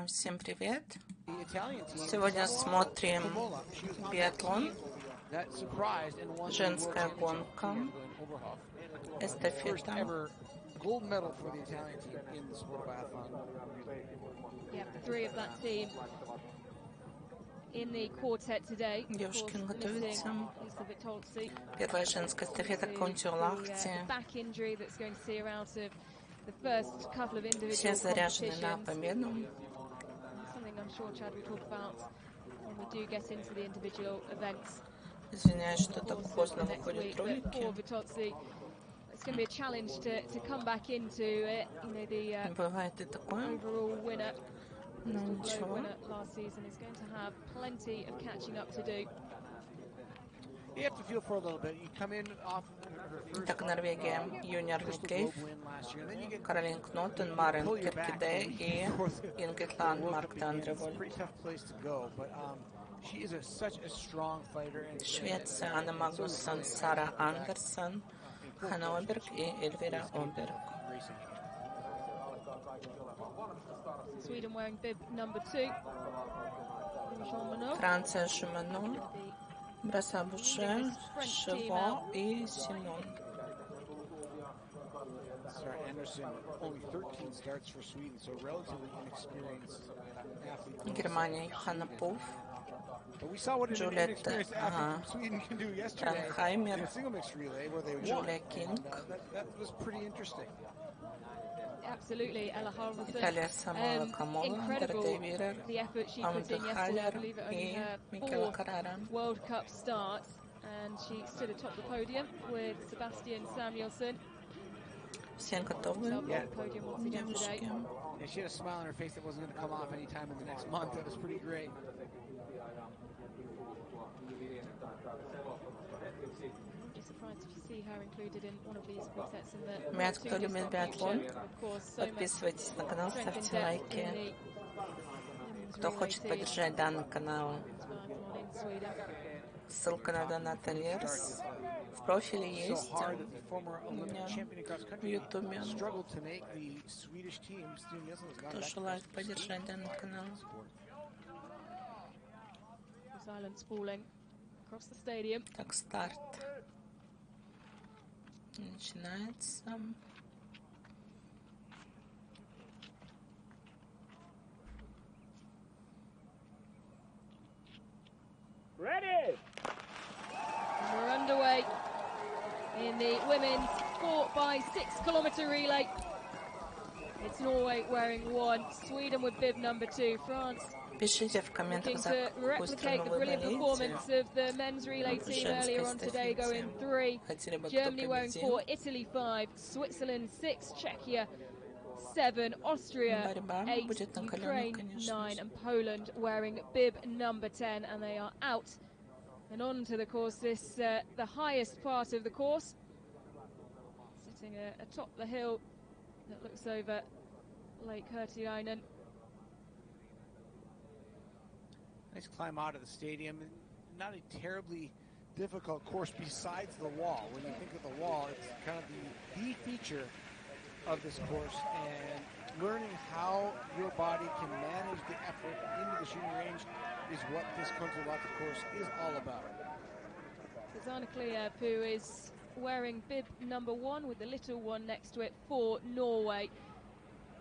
Всем привет! Сегодня смотрим биатлон, женская гонка, эстафета. Девушки готовятся. Первая женская эстафета Контюр-Лахте. Все заряжены на победу. Извиняюсь, что так поздно выходят ролики. Бывает и такое. Но ничего. Так, Норвегия, Юни Арниклейв, Каролин Кнотен, Марин Киркиде и Ингетланд Марк Дандреволь. Швеция, Анна Магнуссон, Сара Андерсон, Ханна Оберг и Эльвира Оберг. Франция, Жумано, Браса-Буше, Шево и Симон. Германия, Ханна Пуф, Джулиетта Транхаймер, Джулия Кинг, Италия Самуэла Камола, Доротея Вирер, Амунда Халлер и Микела Карара. Все готовы, девушки. Ребят, кто любит биатлон, подписывайтесь на канал, ставьте лайки. Кто хочет поддержать данный канал, ссылка на донат Алерс в профиле есть у меня в ютубе. Кто желает поддержать данный канал. Так, старт начинается. Ready! We're underway in the women's 4x6-kilometer relay. It's Norway wearing 1, Sweden with bib number 2, France. Пишите в комментах, за какую страну вы болеете. Хотели бы, кто победил. Борьба будет накаленной, конечно же. And on to the course, the highest part of the course, sitting atop the hill that looks over Lake Hurtiainen. Nice climb out of the stadium. Not a terribly difficult course besides the wall. When you think of the wall, it's kind of the feature of this course, and learning how your body can manage the effort into the shooting range is what this Kontiolahti course is all about. Susanna Kleeb, who is wearing bib number 1 with the little one next to it for Norway.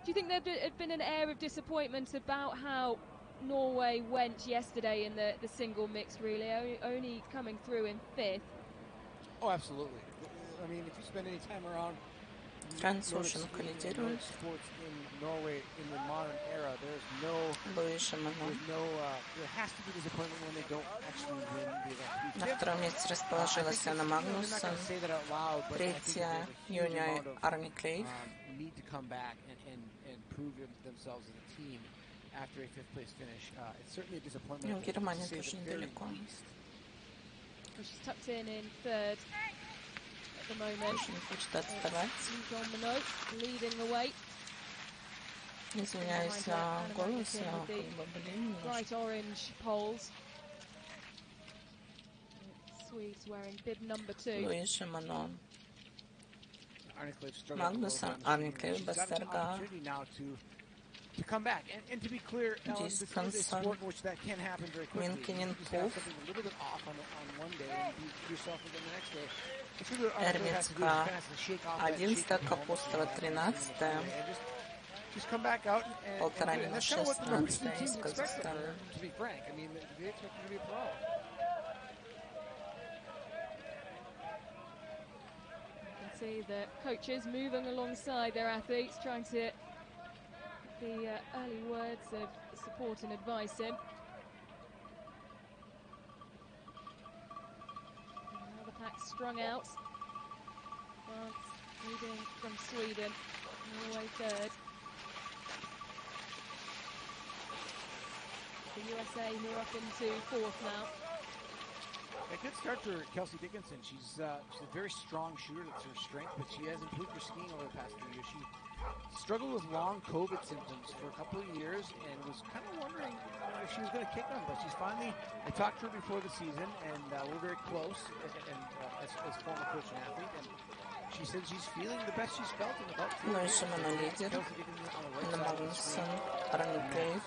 Do you think there had been an air of disappointment about how Norway went yesterday in the single mixed relay, only coming through in 5th? Oh, absolutely. I mean, if you spend any time around Француженка лидирует. На втором месте расположилась Анна Магнуссон. Третья Юни Арниклейв. Ну, Германия тоже недалеко. Тоже не хочет отставать. Извиняюсь за голос, я как бы блин. Луис Шимано. Магнуссон, Арниклейв, Бастерга. to come back. And to be clear, Ellen, this is a sport in which that can happen very quickly. You just have something a little bit off on one day and beat yourself again the next day. Эрмитска 11, Капустова 13. Just come back out and Полтора минут 16 из Казахстана. To be frank, I mean, they expect you to be a pro. You can see the coaches moving alongside their athletes, trying to get the early words of support and advice in. Now the pack strung out. France leading from Sweden. Norway third. The USA who are up into fourth now. A good start for Kelsey Dickinson. She's a very strong shooter. That's her strength, but she has improved her skiing over the past few years. She struggled with long COVID symptoms for a couple of years and was kind of wondering if she was going to kick them. But she's finally, I talked to her before the season, and we're very close as former coach and athlete. And she said she's feeling the best she's felt in about 4 years. Лидер. Магнуссон, Арниклеев,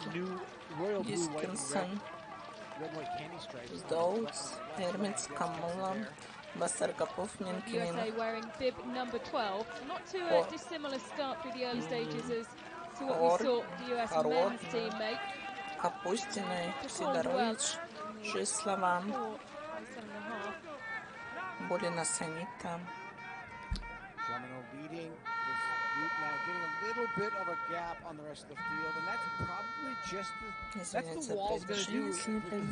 Дискинсон, Доутс, Эрмитс, Камула, Басаргапов, Минкинин. USA wearing bib number 12. Not too dissimilar start through the early stages as to what we saw the US men's team make. Капустиной, Сидорович, Жислова, Булина Санита. Domino leading this group now, getting a little bit of a gap on the rest of the field, and that's probably just that's the wall's going to do with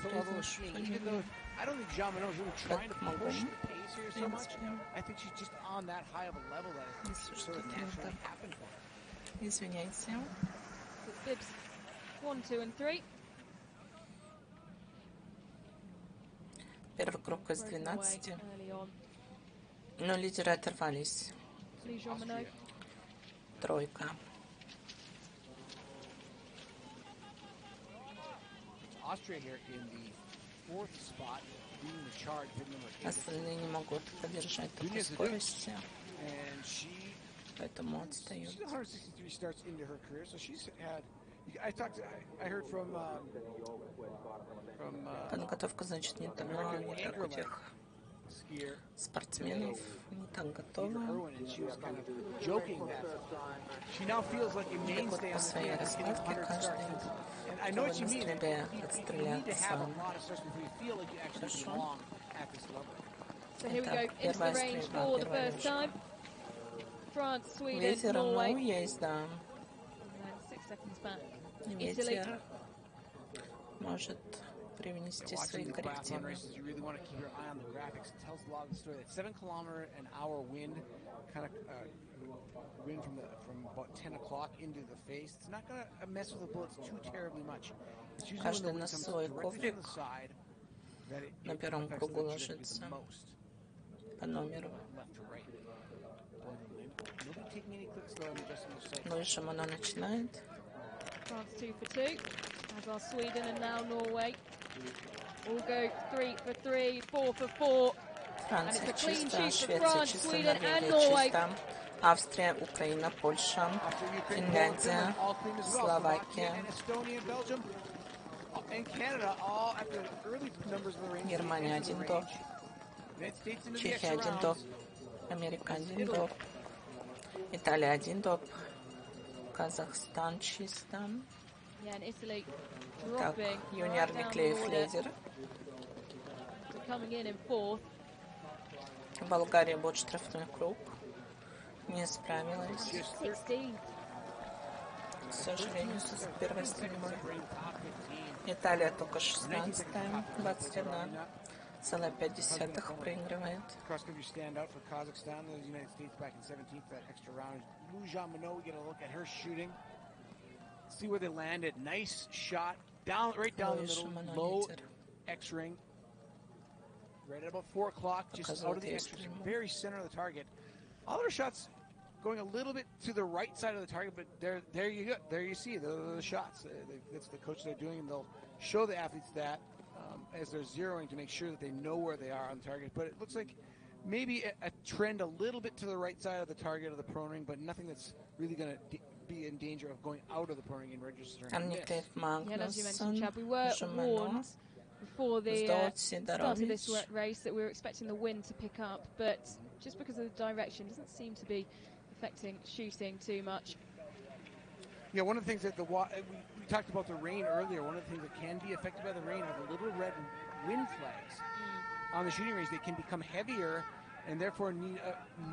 the level of skiing. Even though I don't think Domino is really trying to push the pace here so much, I think she's just on that high of a level that it sort of naturally happened for her. Извиняйте. Bibs 1, 2, and 3. Первый круг из 12. Но лидеры оторвались. Тройка. Остальные не могут поддержать такой скорости, поэтому отстают. Подготовка, значит, не так у тех спортсменов не так готова. Так вот по своей раскладке каждый быстрее отстреляться. Хорошо. Итак, первая стрельба, первая вышка. Ветер, ну, есть, да. Ветер может привнести свои коррективы. 7-kilometer-an-hour wind, kind of wind from about 10 o'clock into the face. It's not going to mess with the bullets too terribly much. Каждый на свой коврик на первом кругу ложится по номеру. Лыжем она начинает. France 2 for 2, as are Sweden and now Norway. All go 3 for 3, 4 for 4. Франция чисто, Швеция чисто, Норвегия чисто, Австрия, Украина, Польша, Финляндия, Словакия, Германия 1 доп, Чехия 1 доп, Америка 1 доп, Италия 1 доп, Казахстан чисто. Так, Юниор Никлеев лидер. Болгария будет штрафной круг. Не справилась. К сожалению, с первой стрельбой. Италия только 16-я, 21,5 проигрывает. See where they landed. Nice shot down, right down the middle, low X ring. Right at about 4 o'clock, just out of the X ring, very center of the target. All their shots going a little bit to the right side of the target, but there you go. There you see the shots. That's the coach they're doing, and they'll show the athletes that as they're zeroing to make sure that they know where they are on the target. But it looks like maybe a trend a little bit to the right side of the target of the prone ring, but nothing that's really going to be in danger of going out of the point ring and registering a miss. Yeah, as you mentioned, Chad, we were warned before the start of this race that we were expecting the wind to pick up, but just because of the direction, doesn't seem to be affecting shooting too much. Yeah, one of the things that we talked about the rain earlier. One of the things that can be affected by the rain are the little red wind flags on the shooting range. They can become heavier and therefore need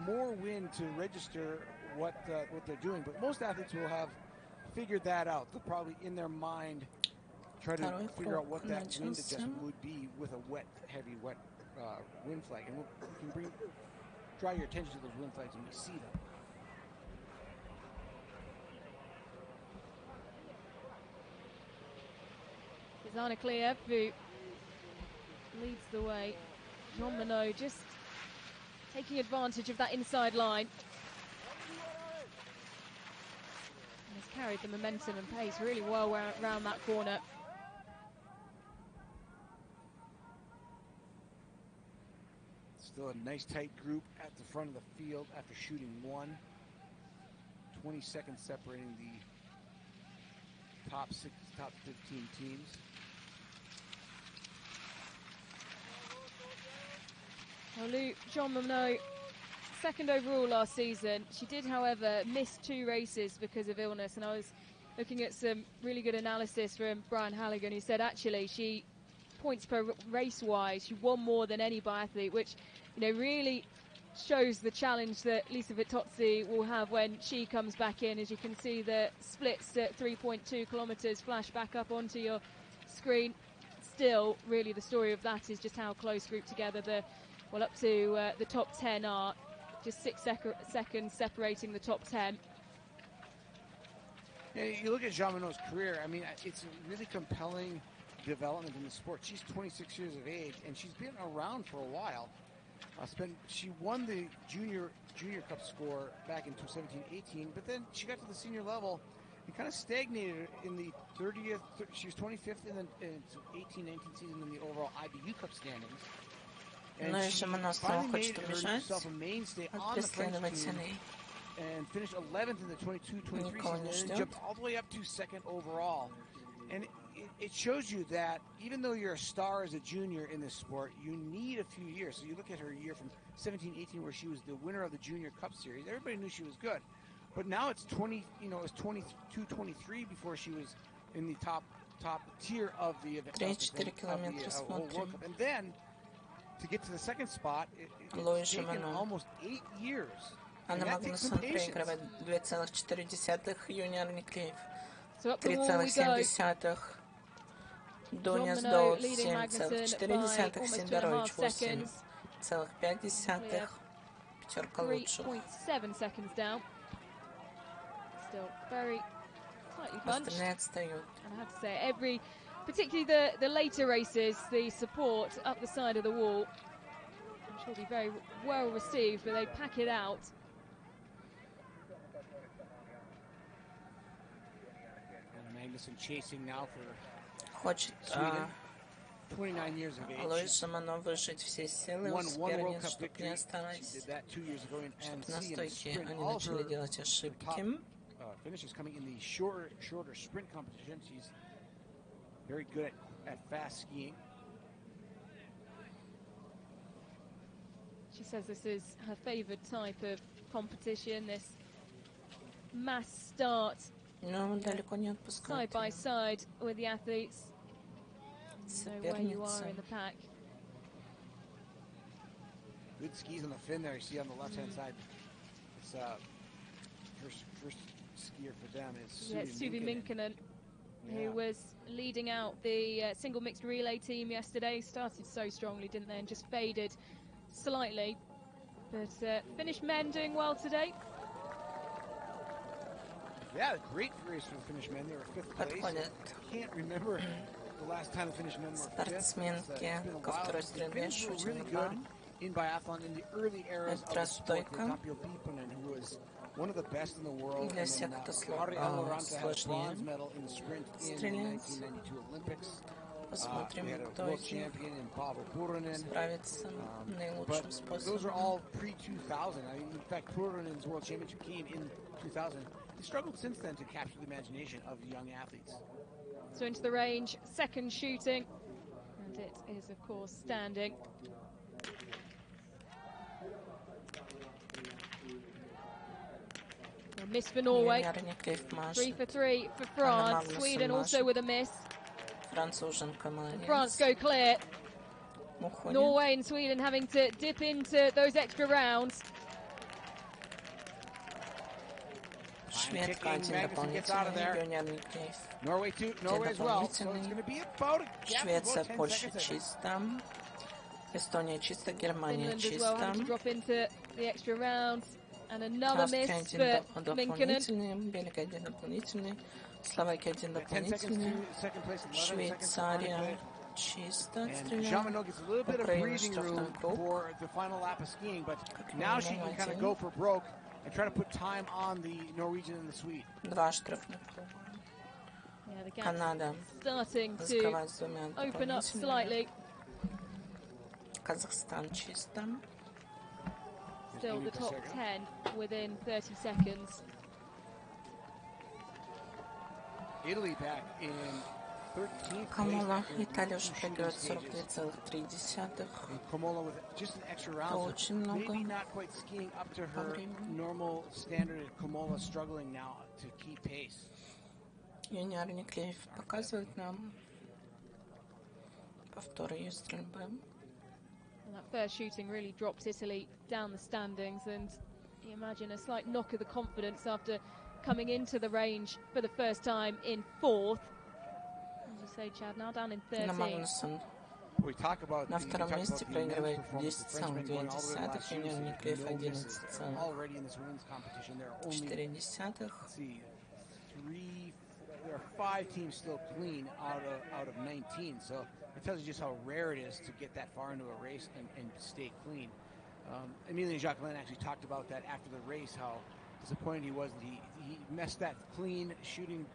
more wind to register what they're doing. But most athletes will have figured that out. They'll probably, in their mind, try to figure out what that wind adjustment would be with a heavy wet wind flag. And we can draw your attention to those wind flags when we see them. Zanakleev, who leads the way. Jean Monod just taking advantage of that inside line. And has carried the momentum and pace really well around that corner. Still a nice tight group at the front of the field after shooting one. 20 seconds separating the top 15 teams. Well, Jean Monod, second overall last season. She did, however, miss 2 races because of illness, and I was looking at some really good analysis from Brian Halligan, who said actually she, points per race-wise, she won more than any biathlete, which, really shows the challenge that Lisa Vitozzi will have when she comes back in. As you can see, the splits at 3.2 kilometres flash back up onto your screen. Still, really, the story of that is just how close grouped together up to the top 10 are. Just 6 seconds separating the top 10. Yeah, you look at Jean Monod's career, I mean, it's a really compelling development in the sport. She's 26 years of age, and she's been around for a while. She won the junior cup score back in 2017-18, but then she got to the senior level and kind of stagnated in the 30th. She was 25th in the 18-19 season in the overall IBU Cup standings. Но еще Монод снова хочет убежать от преследователей. And finished 11th in the 22-23 season and jumped all the way up to second overall. And it shows you that even though you're a star as a junior in this sport, you need a few years. So you look at her year from 17-18 where she was the winner of the Junior Cup Series. Everybody knew she was good. But now it's 22-23 before she was in the top tier of the event. 3-4 километра смотрим. And then to get to the second spot, it's taken almost 8 years. Анна Магнуссон проигрывает 2,4 юниор Никлеев. 3,7. Дуня Сдоут 7,4. Сидорович 8,5. Пятерка лучших. 3.7 seconds down. Still very tightly bunched. Остальные отстают. And I have to say, particularly the later races, the support up the side of the wall, I'm sure will be very well received, but they pack it out. Magnuson chasing now for Хочет Луиса Монод выжать все силы, успернее, чтобы не осталось, чтобы на стойке они начали делать ошибки. Finishes coming in the shorter sprint competition. She's very good at fast skiing. She says this is her favorite type of competition, this mass start. Но далеко не отпускает. Side by side with the athletes. Know where you are in the pack. Good skis on the fin there. You see on the left-hand side. It's first skier for them is Suvi Minkkinen, who was leading out the single mixed relay team yesterday. Started so strongly, didn't they, and just faded slightly. But Finnish men doing well today. Yeah, great race for the Finnish men. They were 5th place. Can't remember the last time the Finnish men were 5th. Спортсменки ко второй стрельбе шутим good in biathlon in the early eras of the sport. Tapio Piponen, who was one of the best in the world. Для всех это сложнее стрелять. Посмотрим, кто из них справится наилучшим способом. Those are all pre-2000. In fact, Purinen's World Championship came in 2000. struggled since then to capture the imagination of the young athletes. So into the range, second shooting, and it is, of course, standing. A miss for Norway. 3 for 3 for France. Sweden also with a miss. France go clear. Norway and Sweden having to dip into those extra rounds. Шведка один дополнительный, юниорный кейс. Швеция, Польша чисто. Эстония чисто, Германия чисто. Австрия один дополнительный, Бельгия один дополнительный, Словакия один дополнительный, Швейцария чисто отстреляла. Украина штрафной круг. And try to put time on the Norwegian and the Swede. Два штрафных круга. Канада закрывает с двумя дополнительными. Казахстан чисто. Still the top 10 within 30 seconds. Italy back in 13th. Камола, Италия уже проигрывает 42,3. Это очень много по времени. Юниорный клейф показывает нам повторы ее стрельбы. That first shooting really drops Italy down the standings, and you imagine a slight knock of the confidence after coming into the range for the first time in fourth. As you say, Chad, now down in 13. На втором месте проигрывает 10,2, юниорный клейф 11,4. There are 5 teams still clean out of 19, so it tells you just how rare it is to get that far into a race and stay clean. Emilien Jacquelin actually talked about that after the race, how disappointed he was that he messed that clean shooting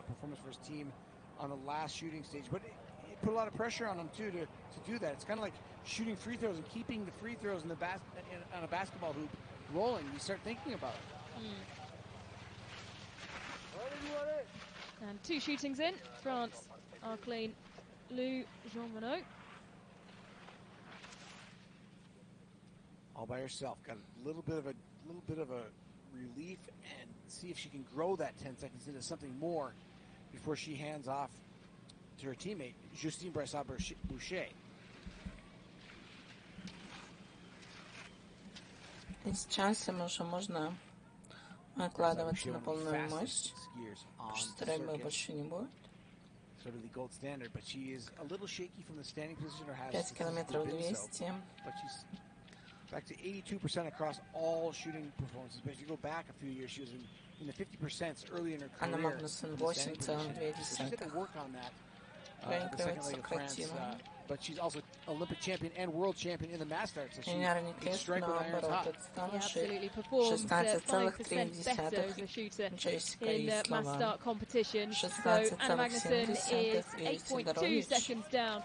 performance for his team on the last shooting stage, but it put a lot of pressure on him too to do that. It's kind of like shooting free throws and keeping the free throws in on a basketball hoop rolling. You start thinking about it. And 2 shootings in. France are clean. Lou Jean-Monod. All by herself. Got a little bit of a relief, and see if she can grow that 10 seconds into something more before she hands off to her teammate, Justine Brassard-Boucher. Сейчас им уже можно накладываться на полную мощь. Стрельбы больше не будет. 5 километров 200. Back to 82% across all shooting performances. But if you go back a few years, she was in the 50% early in her career. Анна Магнусон 8,2. She's had to work on that. The second leg of France, but she's also Olympic champion and world champion in the Masters. So she can strike with irons hot. He absolutely performs 5% better as a shooter in mass competition. So Anna Magnusson is 8.2 seconds down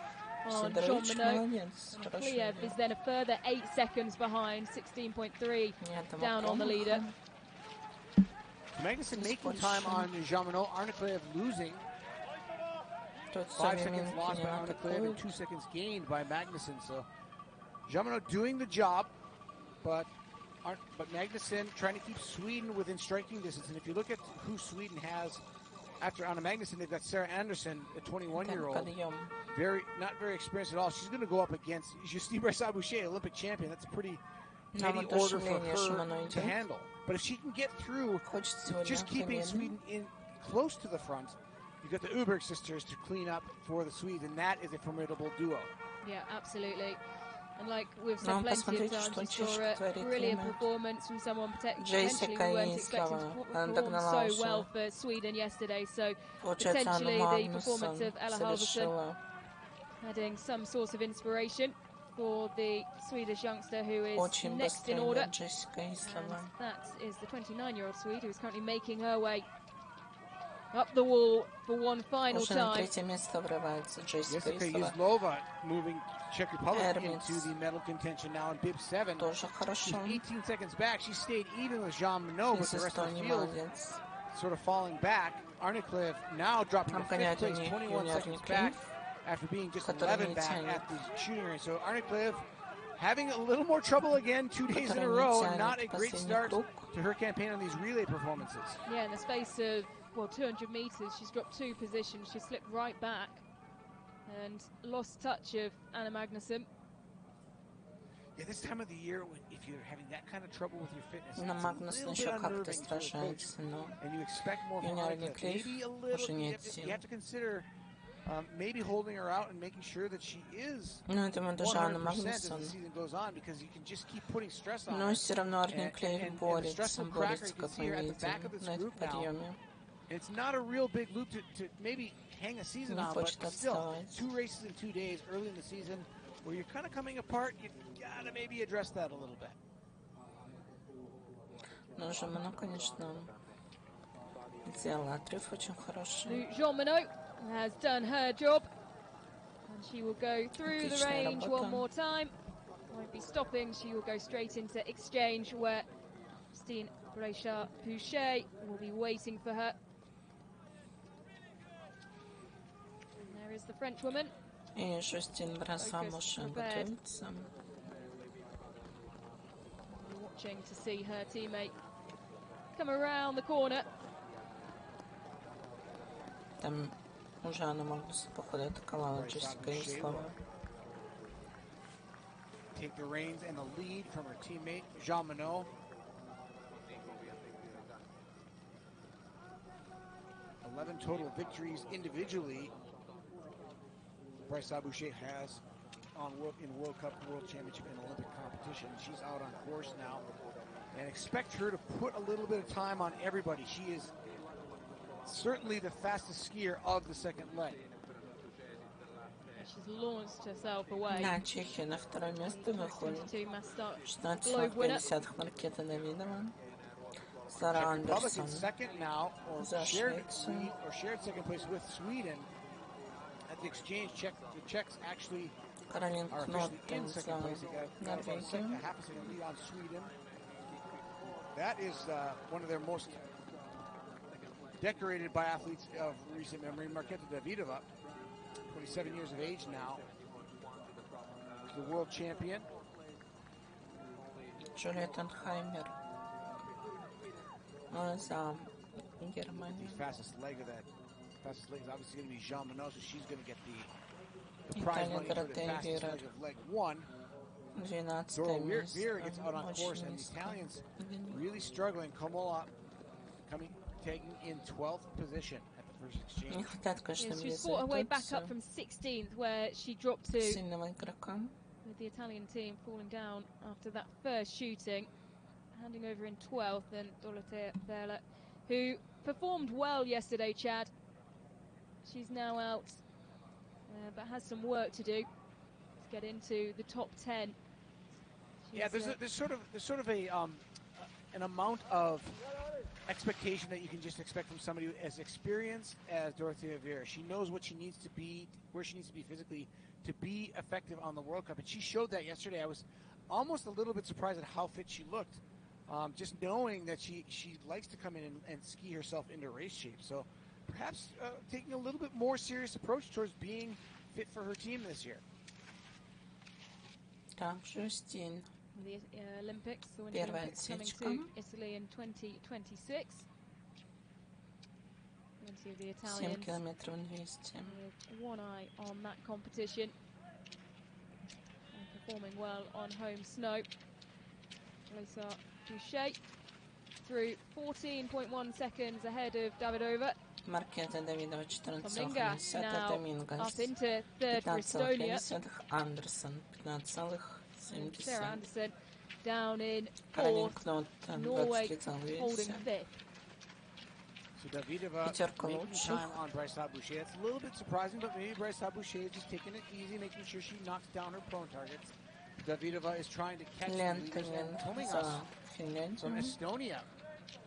on Jean-Monod. Kliev is then a further 8 seconds behind, 16.3 down on the leader. Magnusson making time on Jean-Monod. Arne Kliev losing. 5 seconds lost by Arne Kliev and 2 seconds gained by Magnusson. So Jean-Monod doing the job, but Magnusson trying to keep Sweden within striking distance. And if you look at who Sweden has after Anna Magnusson, they've got Sarah Anderson, a 21-year-old, not very experienced at all. She's going to go up against Justine Brassard-Boucher, Olympic champion. That's a pretty heavy order for her to handle. But if she can get through, just keeping Sweden in close to the front, you've got the Uberg sisters to clean up for the Swedes, and that is a formidable duo. Yeah, absolutely. And like we've said plenty of times, we saw a brilliant performance from someone potentially we weren't expecting to perform so well for Sweden yesterday. So potentially the performance of Ella Halvorsen adding some source of inspiration for the Swedish youngster who is next in order. And that is the 29-year-old Swede who is currently making her way up the wall for one final time. Jessica Yuzlova moving Czech Republic into the medal contention now in bib 7. She's 18 seconds back. She stayed even with Jean-Monod, but the rest of the field sort of falling back. Arnicliffe now dropping to 5th place, 21 seconds back after being just 11 back at the shooting range. So Arnicliffe having a little more trouble again 2 days in a row, and not a great start to her campaign on these relay performances. Yeah, in the space of, well, 200 meters, she's dropped 2 positions. She slipped right back and lost touch of Anna Magnusson. Yeah, this time of the year, if you're having that kind of trouble with your fitness, Но Магнусон еще как-то сражается, но Арниклифф уже нет сил. You have to consider maybe holding her out and making sure that she is Ну, это даже Анна 100% as Магнусон. the season goes on, because you can just keep putting stress on Но her. все равно Арниклифф борется, stressful cracker, you как can мы see her at the видим back of this на этом group now. подъеме. It's not a real big loop to maybe hang a season Не on, but хочет still, отставать. 2 races in 2 days early in the season where you're kind of coming apart, you gotta maybe address that a little bit. Но Жомано, конечно, сделала отрыв очень хороший. Jean Monod has done her job, and she will go through the range one more time. Won't be stopping. She will go straight into exchange, where Christine Bréchard-Pouchet will be waiting for her. And there is the French woman. И Жустин Брасамуш готовится. Watching to see her teammate come around the corner. Там уже Анна Магнусон, походу, атаковала Джессика Ислова. Take the reins and the lead from her teammate, Jean Monod. 11 total victories individually Bréchard-Pouchet has in World Cup, World Championship, and Olympic competition. She's out on course now, and expect her to put a little bit of time on everybody. She is certainly the fastest skier of the second leg. She's launched herself away. Да, Чехия на второе место выходит. 16,50 Маркета Давидова. Сара Андерсон second now, за Швецию. or shared second place with Sweden at the exchange. The Czechs actually Каролин are officially in Кноттен second place. They got about Норвегию. half a second lead on Sweden. That is one of their most decorated biathletes of recent memory, Marketa Davidova, 27 years of age now. She's the world champion. Джулиет Анхаймер за Германию. The fastest leg is obviously going to be Jean Monod, so she's going to get the prize money for the fastest leg of leg 1. 12 место. Vera gets out on course, and the Italians really struggling. Komola taking in 12th position at the first exchange. Не хватает, конечно, Yes, she's fought her way back up from 16th, where she dropped to, сильного игрока. with the Italian team falling down after that first shooting, handing over in 12th, and Dorothea Berla, who performed well yesterday, Chad. She's now out, but has some work to do to get into the top 10. Yeah, there's sort of a an amount of expectation that you can just expect from somebody as experienced as Dorothea Vera. She knows what she needs to be, where she needs to be physically to be effective on the World Cup, and she showed that yesterday. I was almost a little bit surprised at how fit she looked, just knowing that she likes to come in and ski herself into race shape. So perhaps taking a little bit more serious approach towards being fit for her team this year. Так, Жустин. The Olympics, the Winter Первая Olympics coming отсечка. to Italy in 2026. Into the 7 Italians километров 200. with one eye on that competition. And performing well on home snow. Bréchard-Pouchet through 14.1 seconds ahead of Davidova. Маркета Давидова Tominga 14,50. now Домингас up into third for Estonia. 15,50. Андерсон Sarah 15,70. Anderson down in Каролин fourth. Кноттен Norway holding 23,200. fifth. So Davidova Пятерка making лучших. time on Bréchard-Pouchet. It's a little bit surprising, but maybe Bréchard-Pouchet is just taking it easy, making sure she knocks down her prone targets. Davidova is trying to catch the leaders, and Лентовин Tomingas за from Финляндию. Estonia.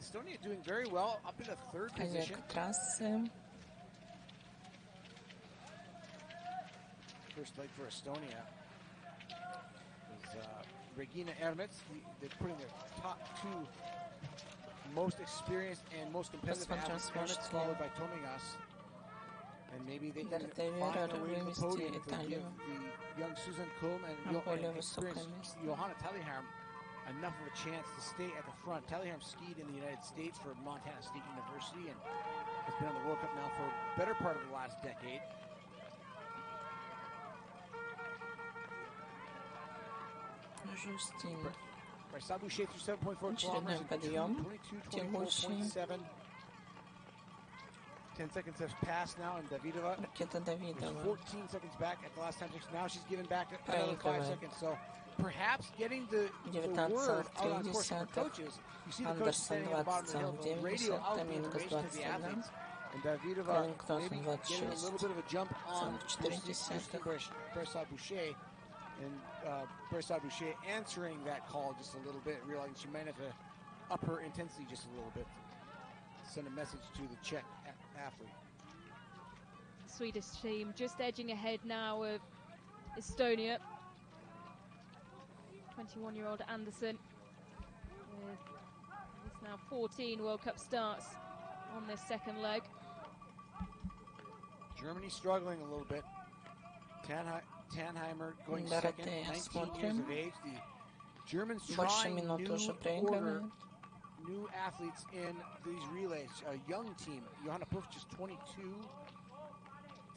Estonia doing very well, up in the third position. Хозяйка трассы. First leg for Estonia is Regina Ermets. They're putting their top 2 most experienced and most competitive athletes, followed by Tomigas. And maybe they can find their way to the podium if they give the young Susan Kulm and experienced Johanna Talihärm enough of a chance to stay at the front. Talihärm skied in the United States for Montana State University and has been on the World Cup now for a better part of the last decade. Bryce Boucher through 7.4 kilometers in 22:24.7. 10 seconds has passed now, and Davidova was 14 seconds back at the last time. Now she's given back another 5 seconds. So perhaps getting the word out on course from coaches. You see the coaches standing at the bottom of the hill, the radio out the information to the athletes. And Davidova maybe getting a little bit of a jump on Bryce Boucher. And Bryce Boucher answering that call just a little bit, realizing she might have to up her intensity just a little bit. Send a message to the Czech athlete. Swedish team just edging ahead now of Estonia. 21-year-old Anderson with now 14 World Cup starts on this second leg. Germany struggling a little bit. Tannheimer going second, 19 years of age. The Germans trying new athletes in these relays. A young team. Johanna Puff just 22.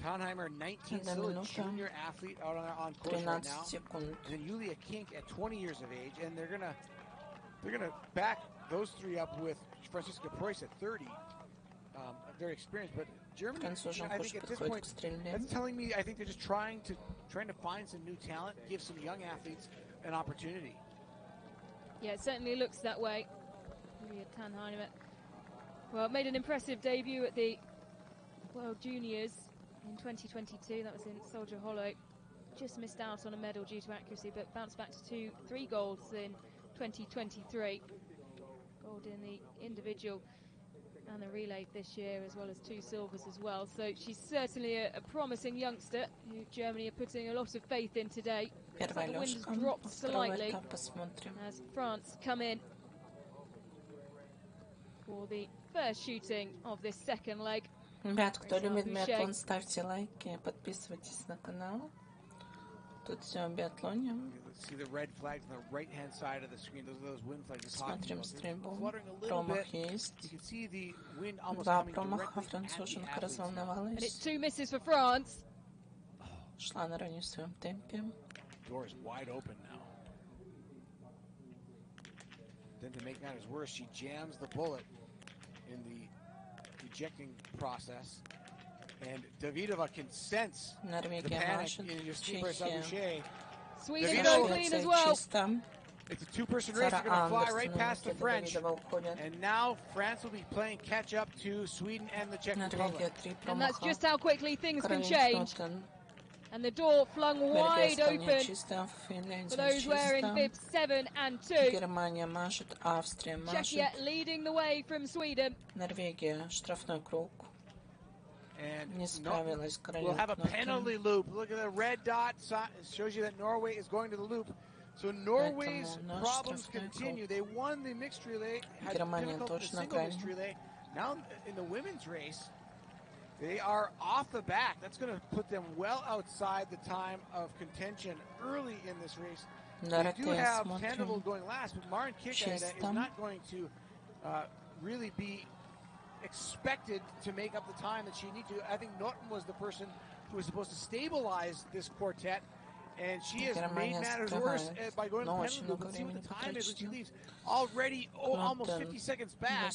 Tannheimer 19, still a junior athlete out on course right now. And then Julia Kink at 20 years of age, and they're gonna back those three up with Franziska Preuss at 30. Very experienced, but Germany, I think at this point, that's telling me I think they're just trying to find some new talent, give some young athletes an opportunity. Yeah, it certainly looks that way. Julia Tannheimer, well, made an impressive debut at the World Juniors in 2022. That was in Soldier Hollow. Just missed out on a medal due to accuracy, but bounced back to 3 golds in 2023. Gold in the individual and the relay this year, as well as 2 silvers as well. So she's certainly a promising youngster who Germany are putting a lot of faith in today. The wind has dropped slightly as France come in for the first shooting of this second leg. Ребят, кто любит биатлон, ставьте лайки, подписывайтесь на канал. Тут все о биатлоне. Смотрим стрельбу. Промах есть. 2 промаха, француженка разволновалась. Шла на раннем своем темпе. Then to make matters worse, she jams the bullet in the ejecting process. And Davidova can sense the panic in Bryce Boucher. Sweden go clean as well. It's a 2-person race. They're going to fly right past the French. And now France will be playing catch up to Sweden and the Czech Republic. And that's just how quickly things can change. And the door flung wide open for those wearing bibs 7 and 2. Czechia leading the way from Sweden. Норвегия, штрафной круг. And we'll have a penalty loop. Look at the red dot. It shows you that Norway is going to the loop. So Norway's problems continue. They won the mixed relay, had difficulty in the single mixed relay. Now in the women's race, they are off the back. That's going to put them well outside the time of contention early in this race. They do have Tandeville going last, but Maren Kikkaida is not going to really be expected to make up the time that she needs to. I think Norton was the person who was supposed to stabilize this quartet, and she has made matters worse by going to the penalty loop. Let's see what the time is when she leaves. Already almost 50 seconds back.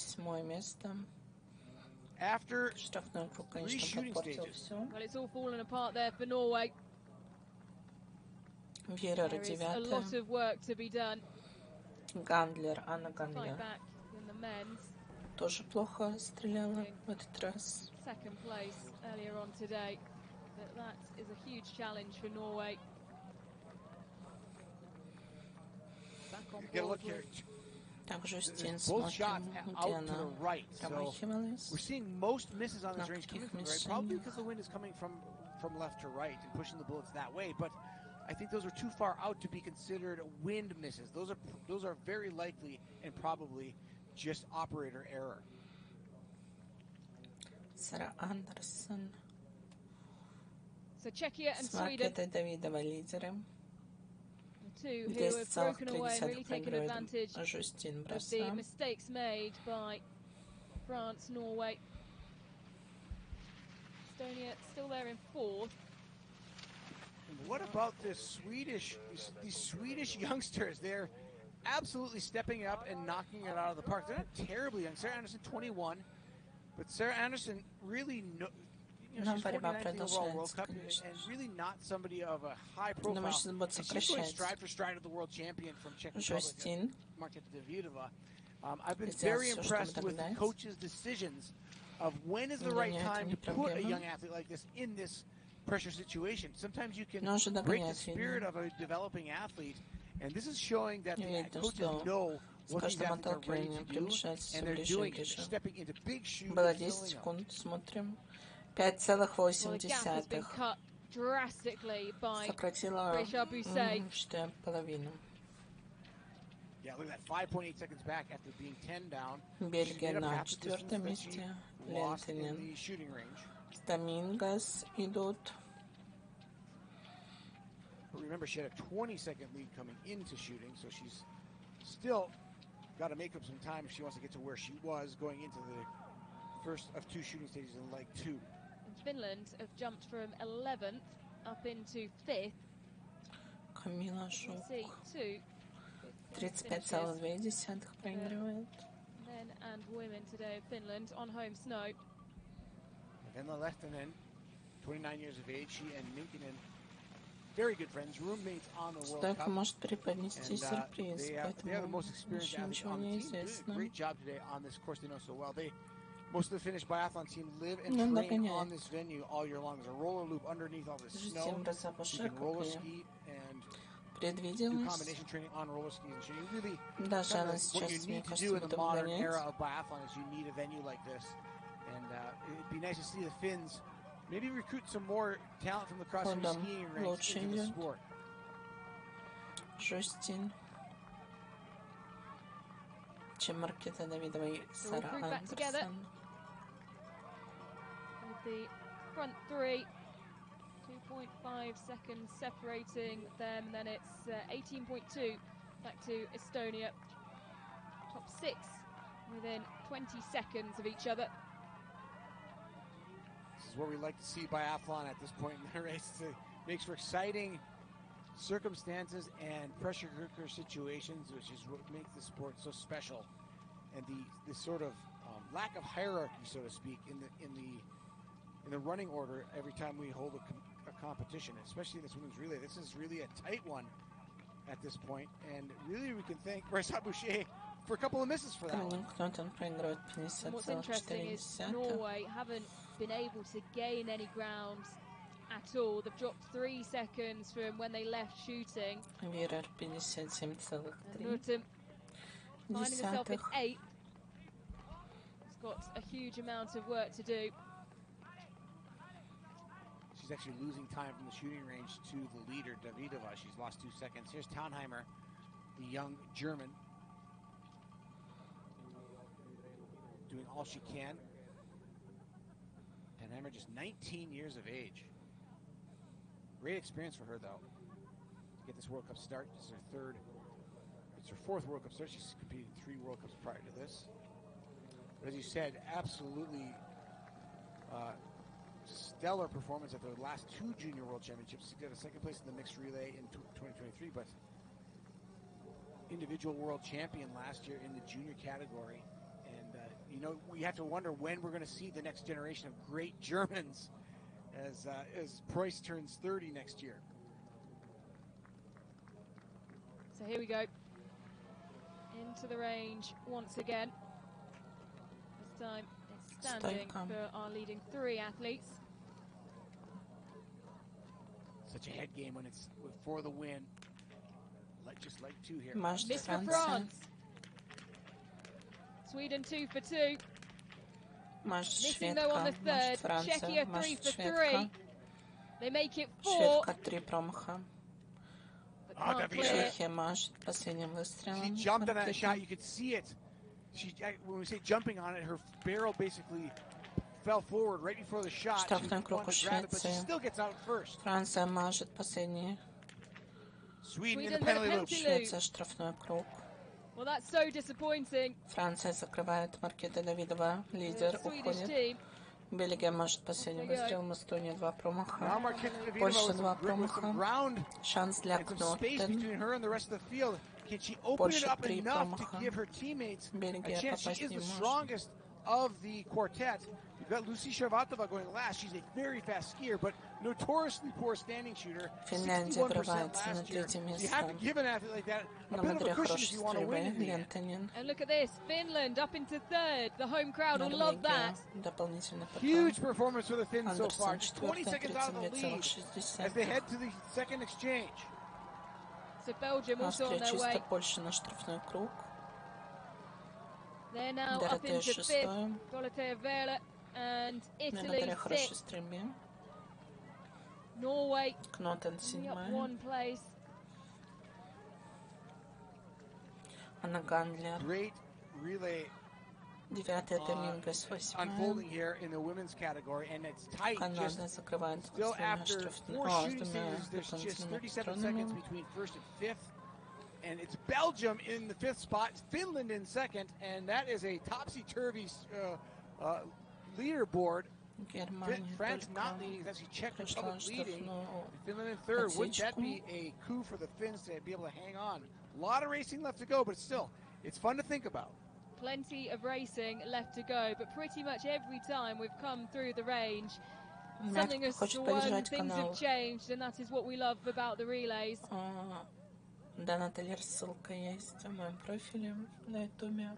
After 3 shooting stages. Well, it's all fallen apart there for Norway. There is a lot of work to be done. Гандлер, Анна Гандлер. Back in the men's. Тоже плохо стреляла в этот раз. Second place earlier on today. But that is a huge challenge for Norway. Back on board. Также Стин смотрим, где она промахивалась. We're seeing most misses on this range coming from the right, probably because the wind is coming from left to right and pushing the bullets that way. But I think those are too far out to be considered wind misses. Those are very likely and probably just operator error. Сара Андерсон. So Czechia and С Sweden, Маркетой Давидова лидеры. the two who have broken away and really 10,3 taken advantage проигрывает Жустин of the Броса. mistakes made by France, Norway. Estonia still there in fourth. What about these Swedish youngsters? They're absolutely stepping up and knocking it out of the park. They're not terribly young. Sarah Anderson, 21, but Sarah Anderson really she's 49th overall World Cup and really not somebody of a high profile. And she's going stride for stride with the world champion from Czech Republic, Marketa Davidova. I've been very impressed with the coach's decisions of when is the right time to put a young athlete like this in this pressure situation. Sometimes you can break the spirit of a developing athlete, and this is showing that the coaches know what these athletes are ready to do, and they're doing it. They're stepping into big shoes. Было 10 секунд, смотрим. 5,8. Сократила 4,5. Yeah, look at that, 5.8 seconds back after being 10 down. Бельгия на 4-м месте. Лентинен. Домингос идут. Remember, she had a 20-second lead coming into shooting, so she's still got to make up some time if she wants to get to where she was going into the first of two shooting stages in leg 2. And Finland have jumped from 11th up into 5th. Камила Жук. 35,2 проигрывает. Men and women today of Finland on home snow. Venla Lehtinen, 29 years of age, she and Minkinen, very good friends, roommates on the World Cup. Может преподнести сюрприз, they are the most experienced athletes on the team. They did a great job today on this course they know so well. Most of the Finnish biathlon team live and train on this venue all year long. There's a roller loop underneath all this snow. You can roller ski and do combination training on roller skis and shooting. Really, what you need to do in the modern era of biathlon is you need a venue like this. And it'd be nice to see the Finns maybe recruit some more talent from the cross-country skiing ranks into the sport. Жустин. Чем Маркета Давидова и Сара Андерсон. With the front three, 2.5 seconds separating them, and then it's 18.2 back to Estonia. Top six within 20 seconds of each other. This is what we like to see biathlon at this point in the race. It makes for exciting circumstances and pressure cooker situations, which is what makes the sport so special. And the sort of lack of hierarchy, so to speak, in the running order every time we hold a competition, especially in this women's relay. This is really a tight one at this point, and really we can thank Bryce Boucher for a couple of misses for that one. And what's interesting is Norway haven't been able to gain any ground at all. They've dropped 3 seconds from when they left shooting. Мира 57,3. Nurten finding herself in 8th. Has got a huge amount of work to do. She's actually losing time from the shooting range to the leader, Davidova. She's lost 2 seconds. Here's Taunheimer, the young German, doing all she can. Taunheimer, just 19 years of age. Great experience for her, though, to get this World Cup start. This is her 4th World Cup start. She's competed in 3 World Cups prior to this. But as you said, absolutely stellar performance at the last 2 Junior World Championships. She got a 2nd place in the mixed relay in 2023, but individual world champion last year in the junior category. And, we have to wonder when we're going to see the next generation of great Germans as Preuss turns 30 next year. So here we go. Into the range once again. This time it's standing for our leading 3 athletes. Such a head game when it's for the win. Just like 2 here. Miss for France. Sweden 2 for 2. Missing though on the 3rd. Czechia 3 for 3. They make it 4. Чехия машет последним выстрелом. She jumped on that shot. You could see it. when we say jumping on it, her barrel basically fell forward right before the shot. Штрафной круг у Швеции. Still gets out first. Франция мажет последний. Sweden in the penalty loop. Швеция штрафной круг. Well, that's so disappointing. Франция закрывает Маркета Давидова. Лидер уходит. Бельгия может последний выстрел. Эстония 2 промаха. Польша 2 промаха. Шанс для Кнотен. Польша 3 промаха. Бельгия попасть не может. Of the quartet, you've got Lucy Sharvatova going last. She's a very fast skier, but notoriously poor standing shooter. Финляндия врывается на третье You место. have to give an athlete like that a На bit of модре a cushion хорошей if you want to win. стрельбы. Лентанин. And look at this, Finland up into third. The home crowd will love that. Дополнительный Huge подгон. performance for the Finns so far. Just 20 Андерсон seconds out of the lead 32,60. as they head to the second exchange. So Belgium also on Австрия their чисто, way. Польша на штрафной круг. They're now up Доротея into fifth. шестое. Dorothea Vela and На Italy модре хорошей sixth. стрельбе. Norway Кнотен only up седьмая. one place. Анна Гандлер. Great relay Девятая Домингес восьмая. unfolding here in the women's category, and it's tight. Канада Just закрывает still с двумя after штрафными. four С shooting двумя stages, there's just дополнительными 37 seconds патронами. between first and fifth. And it's Belgium in the fifth spot, Finland in second, and that is a topsy-turvy leaderboard. Германия France not только leading, that's Czech прошла Republic leading. штрафную Finland in third. Would that отсечку. be a coup for the Finns to be able to hang on? A lot of racing left to go, but still, it's fun to think about. Plenty of racing left to go, but pretty much every time we've come through the range, something has хочет swung, поддержать things канал. have changed, and that is what we love about the relays. Да, Наталья, ссылка есть в моем профиле на ютубе.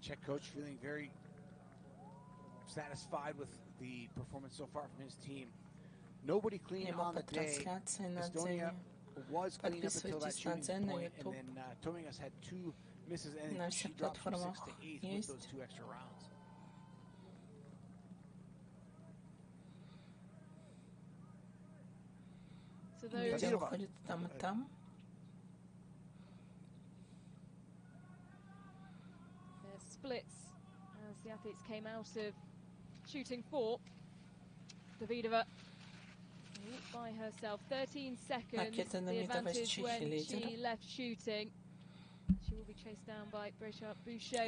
Czech coach feeling very satisfied with the performance so far from his team. Nobody clean Либо on по the day. трансляции на Estonia Дзене. was clean up until that Подписывайтесь на shooting Дзен на point, and YouTube. then Tomingas had two misses, and На she всех dropped from 6 платформах to 8 with есть. those 2 extra rounds. So Видео those выходит там и там. splits as the athletes came out of shooting 4. Davidova by herself, 13 seconds, Маркета the Давидова из advantage Чехии when лидер. she left shooting. She will be chased down by Boucher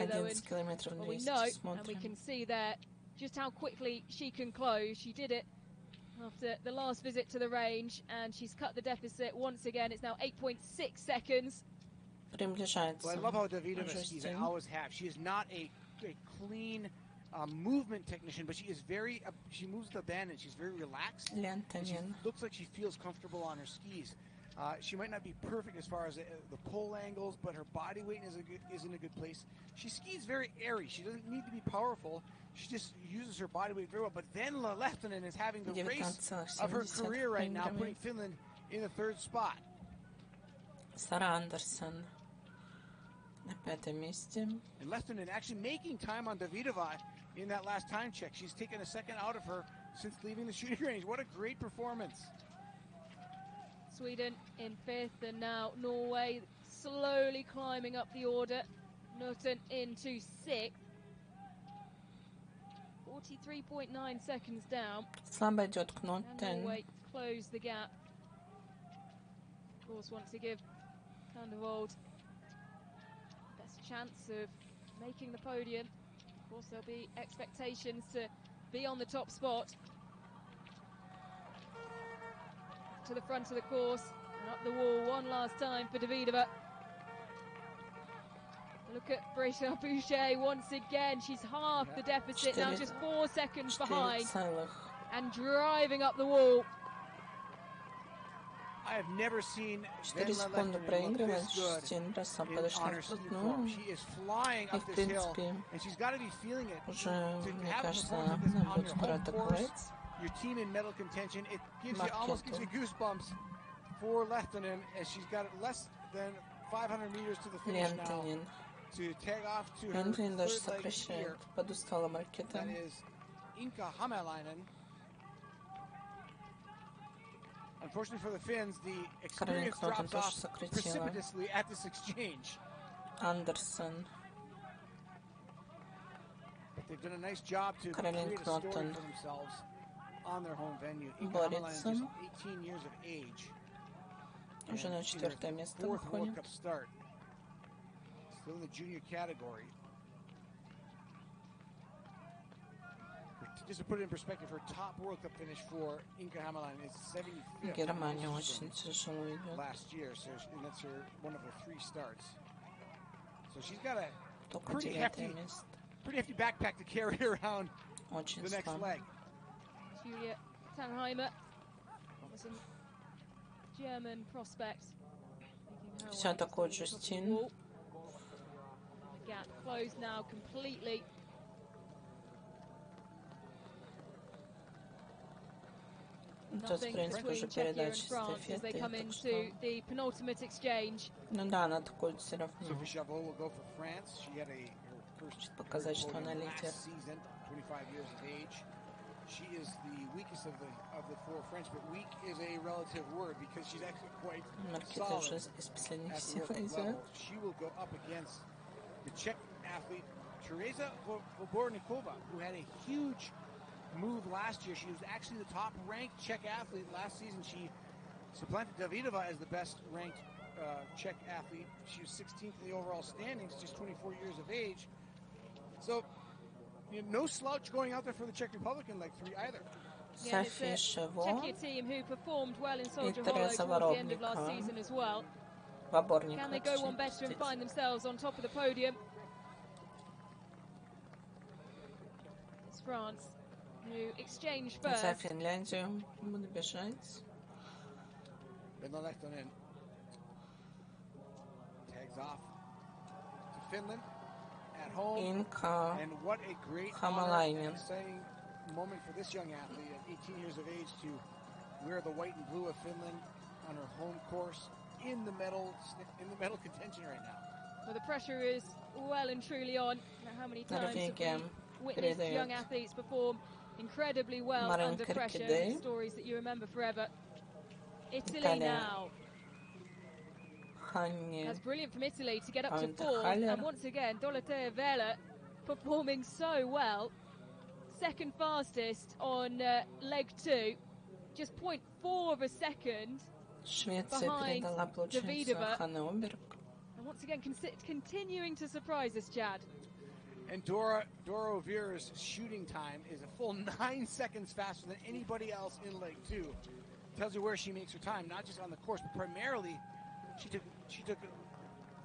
though, 11 километров well, we 200. know and we Смотрим. can see there just how quickly she can close. She did it after the last visit to the range, and she's cut the deficit once again. It's now 8.6 seconds. Приближается. Well, I love how Davidova skis. I Justin. always have. She is not a clean movement technician, but she is very. She moves with abandon. She's very relaxed. And she Лентанин. looks like she feels comfortable on her skis. She might not be perfect as far as the pull angles, but her body weight is in a good place. She skis very airy. She doesn't need to be powerful. She just uses her body weight very well. But then Lehtinen is having the race of her career right now, putting Finland in the third spot. Сара Андерсон на пятом месте. And Lehtinen actually making time on Davidova in that last time check. She's taken a second out of her since leaving the shooting range. What a great performance. Sweden in 5th, and now Norway slowly climbing up the order. Norton into 6th. 43.9 seconds down. Слабо идет And Кнотен. Norway close the gap. Of course, want to give Vandervold best chance of making the podium. Of course, there'll be expectations to be on the top spot. To the front of the course and up the wall one last time for Davidova. Look at Brisha Boucher once again. She's half the deficit now, just 4 seconds behind, and driving up the wall. I have never seen 4 секунды проигрывает, Штин бросал, подошла вплотную. She is flying И, up в this hill, принципе, and she's got to be feeling it. уже, To мне have a кажется, performance like this она on будет your скоро home course, атаковать. your team in medal contention, it gives you almost gives you goosebumps for Lehtinen, as she's got less than 500 meters to the finish now Лентанин. to tag off to her Лентанин даже third leg сокращает. skier. Подустала Маркета. That is Inka Hamalainen. Unfortunately for the Finns, the experience drops off precipitously at this exchange. Андерсон. they've done a nice job to Каролин create a story Кнотон for themselves on their home venue. Inga борется. Hamalainen just 18 years of age. Уже на 4-е место Fourth World выходит. Cup start. Still in the junior category. Just to put it in perspective, her top World Cup finish for Inga Hamalainen is 75th. Германия очень тяжело идет. Last year, so and that's her one of her 3 starts. So she's got a Только pretty 9-е место. hefty backpack to carry around Очень the next слабо. leg. Julia Tannheimer, some German prospect. Все атакует Жюстин. The gap closed now completely. Тут, в принципе, уже передача эстафеты. Так что... Ну да, она атакует все равно. Хочет показать, что она лидер. She is the weakest of the 4 French, but weak is a relative word because she's actually quite solid at the level. She will go up against the Czech athlete Teresa Vobornikova, who had a huge move last year. She was actually the top-ranked Czech athlete last season. She supplanted Davidova as the best-ranked Czech athlete. She was 16th in the overall standings, just 24 years of age. So, no slouch going out there for the Czech Republic in leg 3 either. София Шево Czechia team who performed well in Soldier и Hollow Тереза towards the end of last season as well. Can they go one better and find themselves on top of the podium? It's France who exchange first. За Финляндию буду бежать. Tags off to Finland at home. Inka And what a great Hamalainen. exciting moment for this young athlete at 18 years of age to wear the white and blue of Finland on her home course in the medal contention right now. Well, the pressure is well and truly on. Now, how many times have we witnessed young athletes perform incredibly well under pressure? Stories that you remember forever. Italy now. That's brilliant from Italy to get up to 4th. And once again, Dorothea Vela performing so well. Second fastest on leg 2. Just 0.4 of a second behind Davidova. And once again, continuing to surprise us, Chad. And Dora Overa's shooting time is a full 9 seconds faster than anybody else in leg 2. Tells you where she makes her time, not just on the course, but primarily she took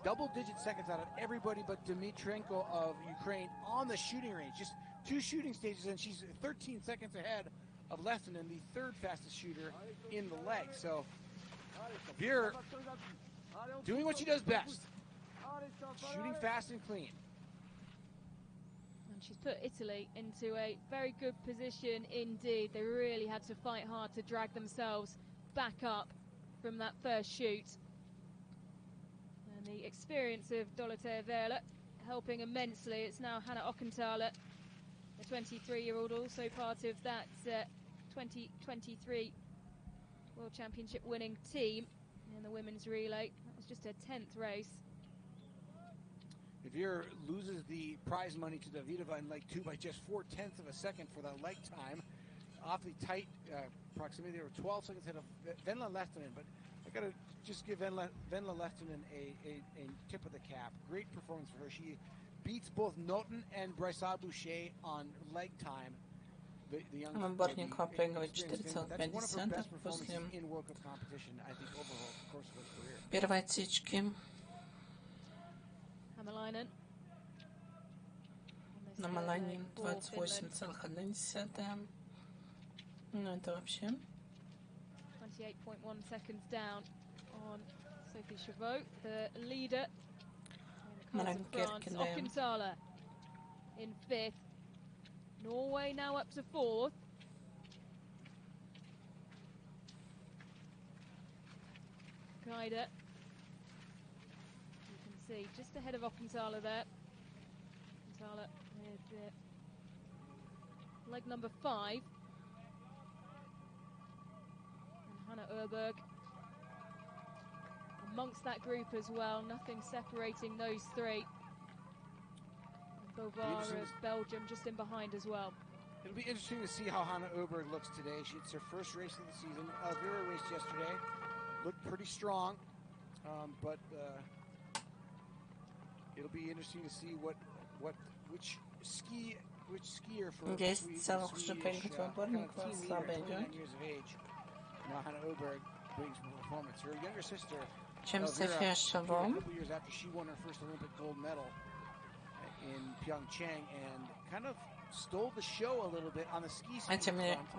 double-digit seconds out of everybody but Dmitrenko of Ukraine on the shooting range. Just 2 shooting stages, and she's 13 seconds ahead of Lehtinen, the 3rd fastest shooter in the leg. So Vera doing what she does best, shooting fast and clean. And she's put Italy into a very good position indeed. They really had to fight hard to drag themselves back up from that first shoot. And the experience of Dorothea Vela helping immensely. It's now Hannah Ockenthaler, the 23-year-old, also part of that 2023 World Championship winning team in the women's relay. That was just her 10th race. Veer loses the prize money to Davidova in leg 2 by just 4/10 of a second for that leg time. Awfully tight proximity. They were 12 seconds ahead of Venla Lehtinen, but I got to just give Venla Lehtinen a tip of the cap. Great performance for her. She beats both Noten and Brysa Boucher on leg time. The young Борникова проигрывает That's one of her best performances in World Cup competition, I think, over the course of her career. Первой отсечки. Hamalainen. На Малайне 28,1. Ну это вообще. 28.1 seconds down on Sophie Chavot, the leader. And France, Ockenthaler in 5th. Norway now up to 4th. Guida. You can see just ahead of Ockenthaler there. Ockenthaler with leg number 5. And Hannah Urberg amongst that group as well. Nothing separating those 3. Bovar of Belgium just in behind as well. It'll be interesting to see how Hannah Oberg looks today. It's her first race of the season. Elvira raced yesterday, looked pretty strong, but it'll be interesting to see which skier for Есть целых уже поиграть в отборниках, слабо идет. Now Hannah Oberg brings performance. Her younger sister, Чем София Шаво, a couple years after she won her first Olympic gold medal in Pyeongchang, and kind of stole the show a little bit on the ski этим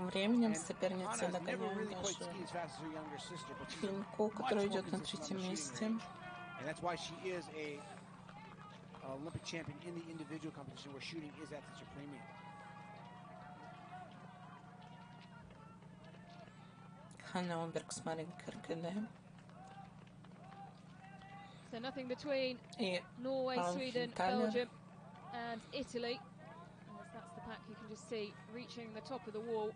временем соперница догоняет даже финку, которая идет на третьем месте. And that's why she is a Olympic champion in the individual competition where shooting is at such a premium. Ханна Оберг с маленькой РКД. So nothing between Norway, Sweden, Belgium and Italy. As that's the pack you can just see reaching the top of the wall.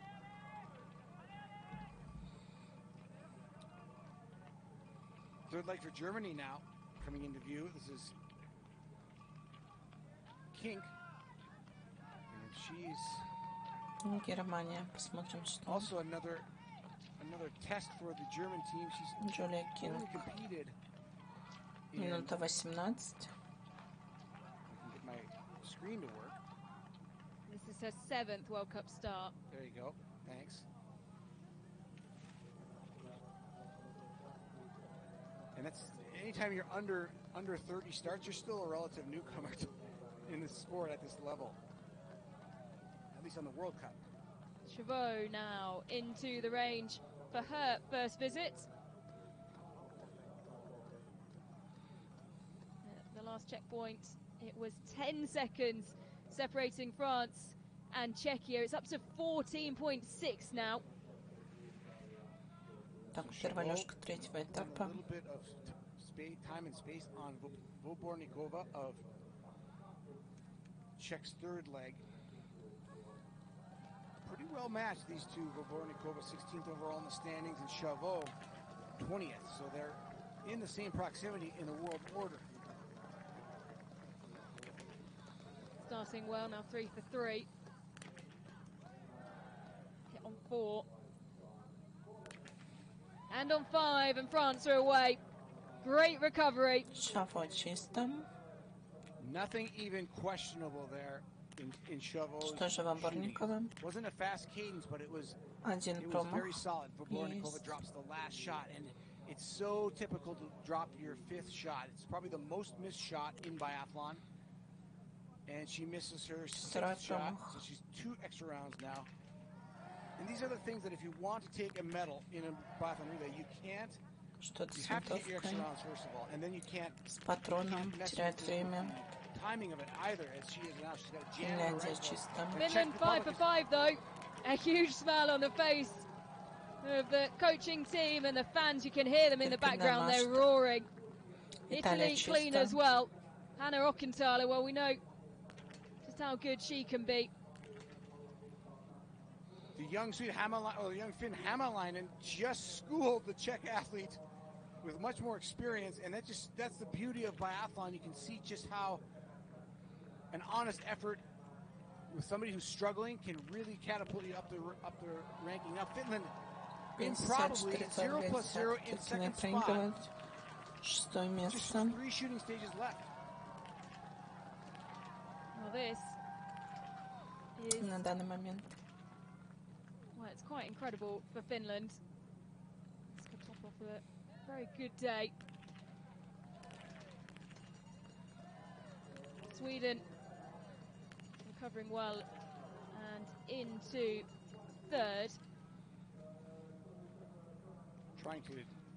Third leg for Germany now coming into view. This is Kink. And she's Германия. Посмотрим, что. Also another test for the German team. She's Джулия Кинг. competed. Минута 18. I can get my screen to work. This is her 7th World Cup start. There you go. Thanks. And that's anytime you're under 30 starts, you're still a relative newcomer in the sport at this level. At least on the World Cup. Chavot now into the range for her first visit. At the last checkpoint, it was 10 seconds separating France and Czechia. It's up to 14.6 now. Так, первая лёжка третьего этапа. A little bit of time and space on Vobornikova of Czech's third leg. Pretty well matched, these two. Vobornikova 16th overall in the standings and Chavot 20th. So they're in the same proximity in the world order. Starting well now, 3 for 3. Hit on 4. And on 5, and France are away. Great recovery. Шаво чисто. Nothing even questionable there in Chavot's Что же в Оборникове? Wasn't a fast cadence, but it was very solid. Vobornikova drops the last shot, and it's so typical to drop your 5th shot. It's probably the most missed shot in biathlon. And she misses her 6th shot, so she's 2 extra rounds now. And these are the things that if you want to take a medal in a biathlon relay, you can't. You have to get your extra rounds first of all, and then you can't. С патроном терять время. Timing of it either, as she is now. She's got a jam. Финляндия чисто. Finland 5 for 5 though. A huge smile on the face of the coaching team and the fans. You can hear them in the background. They're roaring. Italy clean as well. Hannah Ockenthaler, well, we know just how good she can be. The young Swede or the young Finn Hämäläinen just schooled the Czech athlete with much more experience, and that's the beauty of biathlon. You can see just how an honest effort with somebody who's struggling can really catapult you up the ranking. Now Finland in probably 0+0 in second spot. Just 3 shooting stages left. Well, this is на данный момент. Well, it's quite incredible for Finland. It's going to top off a very good day. Sweden recovering well and into 3rd. Trying to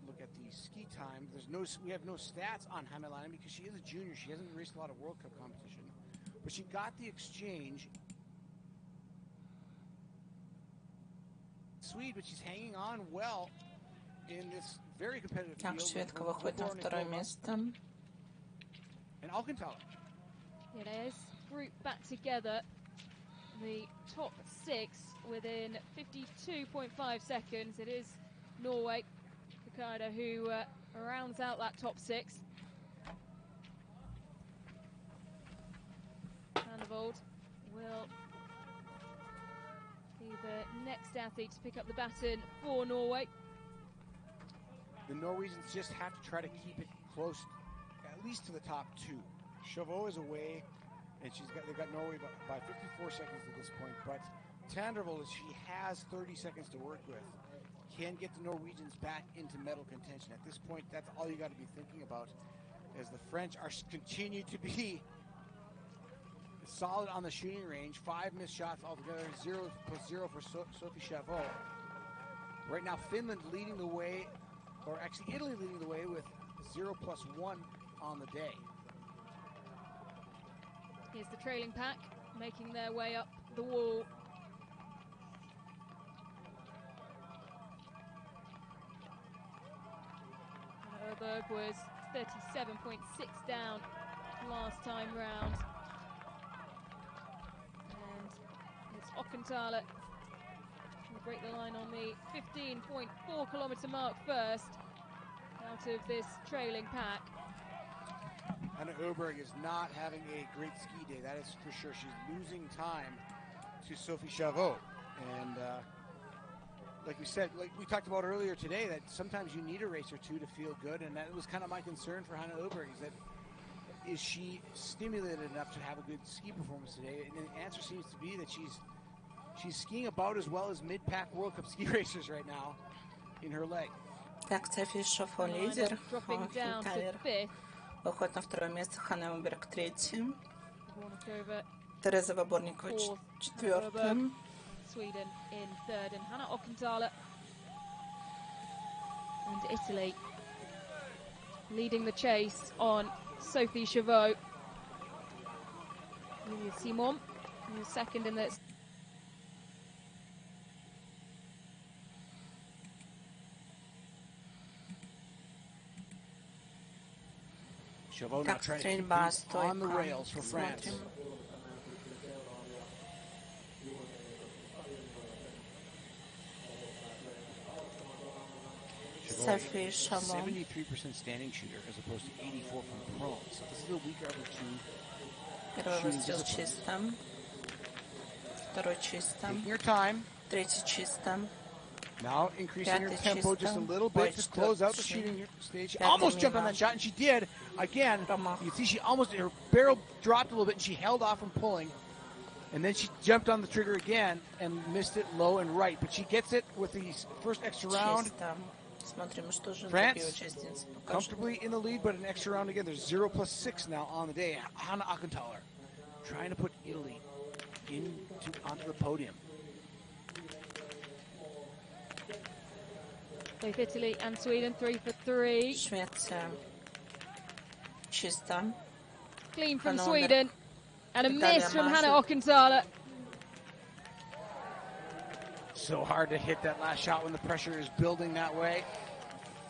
look at the ski time. We have no stats on Hämäläinen because she is a junior. She hasn't raced a lot of World Cup competition, but she got the exchange. Swede, but she's hanging on well in this very competitive Так, field. шведка выходит на второе место. And Alcantara. It is grouped back together. The top 6 within 52.5 seconds. It is Norway, Ricardo, who rounds out that top 6. Vandervold will be the next athlete to pick up the baton for Norway. The Norwegians just have to try to keep it close, at least to the top two. Chauveau is away, and they've got Norway by 54 seconds at this point. But Vandervold, she has 30 seconds to work with, can get the Norwegians back into medal contention. At this point, that's all you got to be thinking about, as the French continue to be solid on the shooting range. 5 missed shots altogether, 0+0 for Sophie Chauveau. Right now, Finland leading the way, or actually Italy leading the way with 0+1 on the day. Here's the trailing pack making their way up the wall. Oberg was 37.6 down last time round. And it's Ockenthaler who will break the line on the 15.4 kilometre mark first out of this trailing pack. Anna Oberg is not having a great ski day, that is for sure. She's losing time to Sophie Chauveau. And like we said, like we talked about earlier today, that sometimes you need a race or two to feel good, and that was kind of my concern for Hannah Oberg, is she stimulated enough to have a good ski performance today? And the answer seems to be that she's skiing about as well as mid-pack World Cup ski racers right now in her leg. Так, Софи Шафо лидер, Хинталер выходит на второе место, Ханна Оберг третьим, Тереза Ваборникович четвертым. Sweden in third, and Hannah Ockenthaler and Italy leading the chase on Sophie Chauveau. Julia Simon in second in the Chauveau now trying to keep on the rails for France. Софи Шамо. 73% standing shooter as opposed to 84 from prone. So this is a weaker of the two. Первый выстрел чисто. Второй чисто. Taking your time. Третий чисто. Now increasing her tempo just a little bit to close out the shooting stage. She almost jumped on that shot, and she did. Again, you can see her barrel dropped a little bit, and she held off from pulling. And then she jumped on the trigger again and missed it low and right. But she gets it with the first extra round. France comfortably in the lead, but an extra round again. There's 0+6 now on the day. Hannah Ockenthaler trying to put Italy onto the podium. Both Italy and Sweden 3 for 3. Швеция чисто. Clean from Sweden and a miss from Hannah Ockenthaler. So hard to hit that last shot when the pressure is building that way.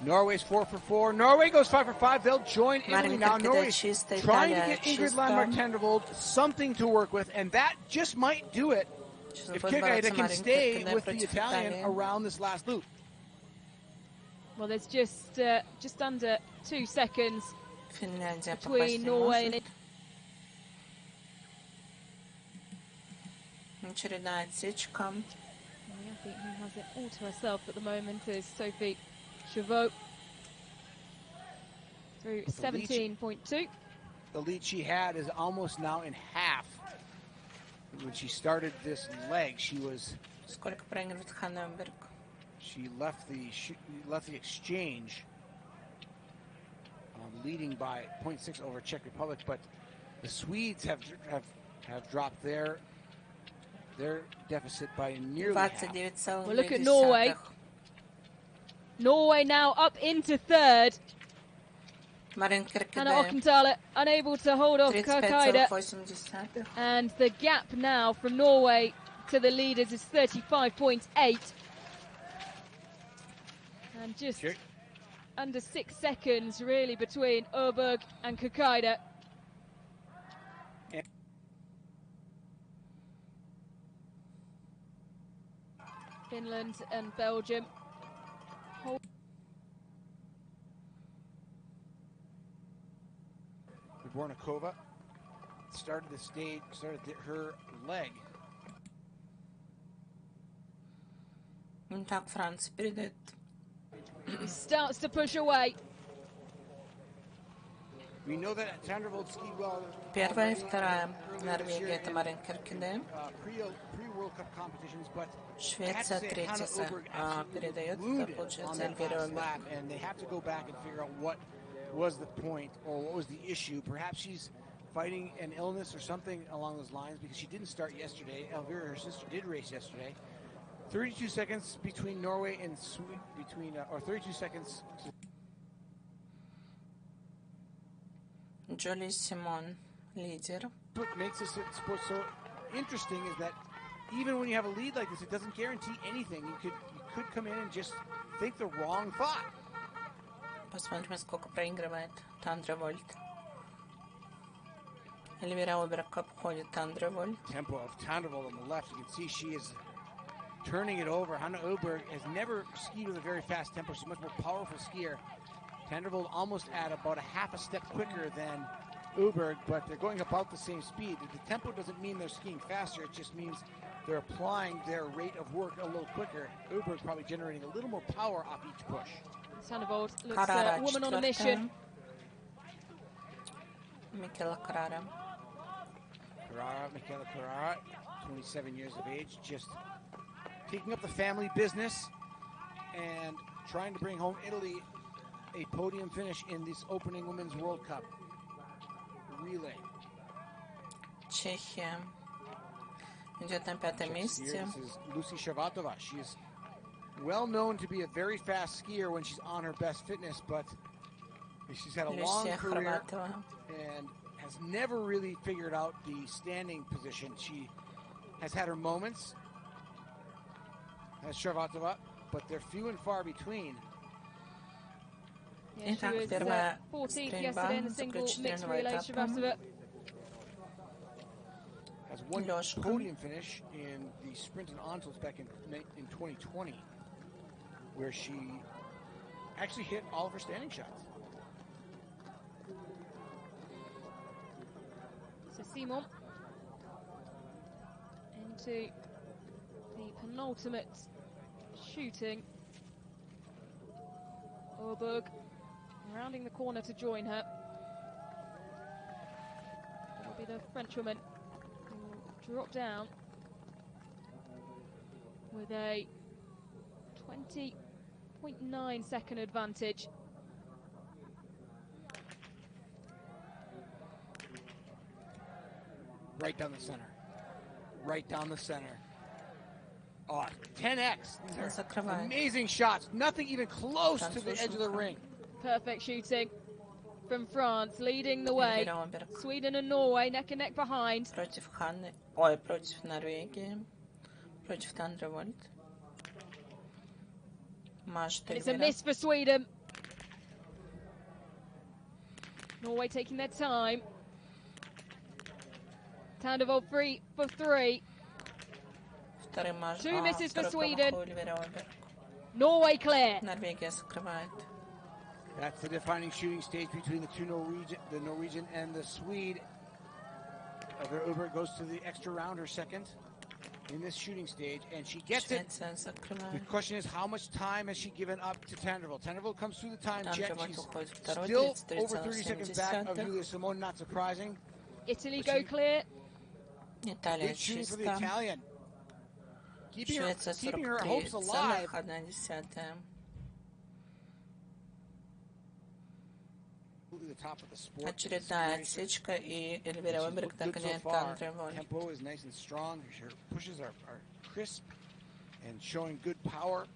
Norway's 4 for 4. Norway goes 5 for 5. They'll join Italy now. Norway's trying to get Ingrid Landmark-Tendervold something to work with, and that just might do it if Kirkeide can stay with the Italian around this last loop. Well, there's just under 2 seconds between Norway and Italy. Очередная отсечка. I think who has it all to herself at the moment is Sophie Chauveau through 17.2. The lead she had is almost now in half. When she started this leg, she was. Сколько проигрывает Ханна Оберг? She left the exchange leading by 0.6 over Czech Republic, but the Swedes have dropped their deficit by nearly half. Well, look at Norway. Norway now up into third. Hannah Ockenthaler unable to hold off Kirkeide. And the gap now from Norway to the leaders is 35.8. And just under 6 seconds, really, between Oberg and Kirkeide. Finland and Belgium. Bornikova started her leg. Так, Франция передает. He starts to push away. We know that Tandervold skied well. Первая и вторая. Норвегия — это Марин Керкиде. Pre-World Cup competitions, but Швеция третья передает. Это получается Эльвира Оберг. And they have to go back and figure out what was the point or what was the issue. Perhaps she's fighting an illness or something along those lines because she didn't start yesterday. Elvira, her sister, did race yesterday. 32 seconds between Norway and Sweden, or 32 seconds. Джоли Симон, лидер. What makes this sport so interesting is that even when you have a lead like this, it doesn't guarantee anything. You could come in and just think the wrong thought. Посмотрим, сколько проигрывает Тандревольд. Эльвира Оберг обходит Тандревольд. Tempo of Tandervold on the left. You can see she is turning it over. Hanna Oberg has never skied with a very fast tempo. She's a much more powerful skier. Tandervold almost at about a half a step quicker than Oberg, but they're going about the same speed. The tempo doesn't mean they're skiing faster. It just means they're applying their rate of work a little quicker. Oberg probably generating a little more power off each push. Tandervold looks a woman on a mission. Michaela Carrara. Michaela Carrara, 27 years of age, just taking up the family business and trying to bring home Italy a podium finish in this opening Women's World Cup relay. Чехия идет на пятом месте. This is Lucy Shavatova. She is well known to be a very fast skier when she's on her best fitness, but she's had a long career and has never really figured out the standing position. She has had her moments as Shavatova, but they're few and far between. Yeah, she was 14th yesterday in the single mixed relay. Shavatova has one podium finish in the sprint and Antels back in 2020, where she actually hit all of her standing shots. So Simon into the penultimate shooting. Oberg rounding the corner to join her. It'll be the Frenchwoman who will drop down with a 20.9 second advantage. Right down the center. Right down the center. Oh, 10x. These are amazing shots. Nothing even close to the edge of the ring. Perfect shooting from France, leading the way. Sweden and Norway neck and neck behind. Против Норвегии. Против Тандревольд. It's a miss for Sweden. Norway taking their time. Tandervold free for 3. Two misses for Sweden. Norway clear. That's the defining shooting stage between the Norwegian and the Swede. Oberg goes to the extra round, her second in this shooting stage, and she gets it. The question is, how much time has she given up to Tandervold? Tandervold comes through the time check. She's still over 30 seconds back of Julia Simone, not surprising. Italy go clear. Италия shooting for the Italian. Keeping her hopes alive. Очередная отсечка, и Эльвира Оберг догоняет Тандревольд. Tempo is nice and strong. Her pushes are crisp and showing good power.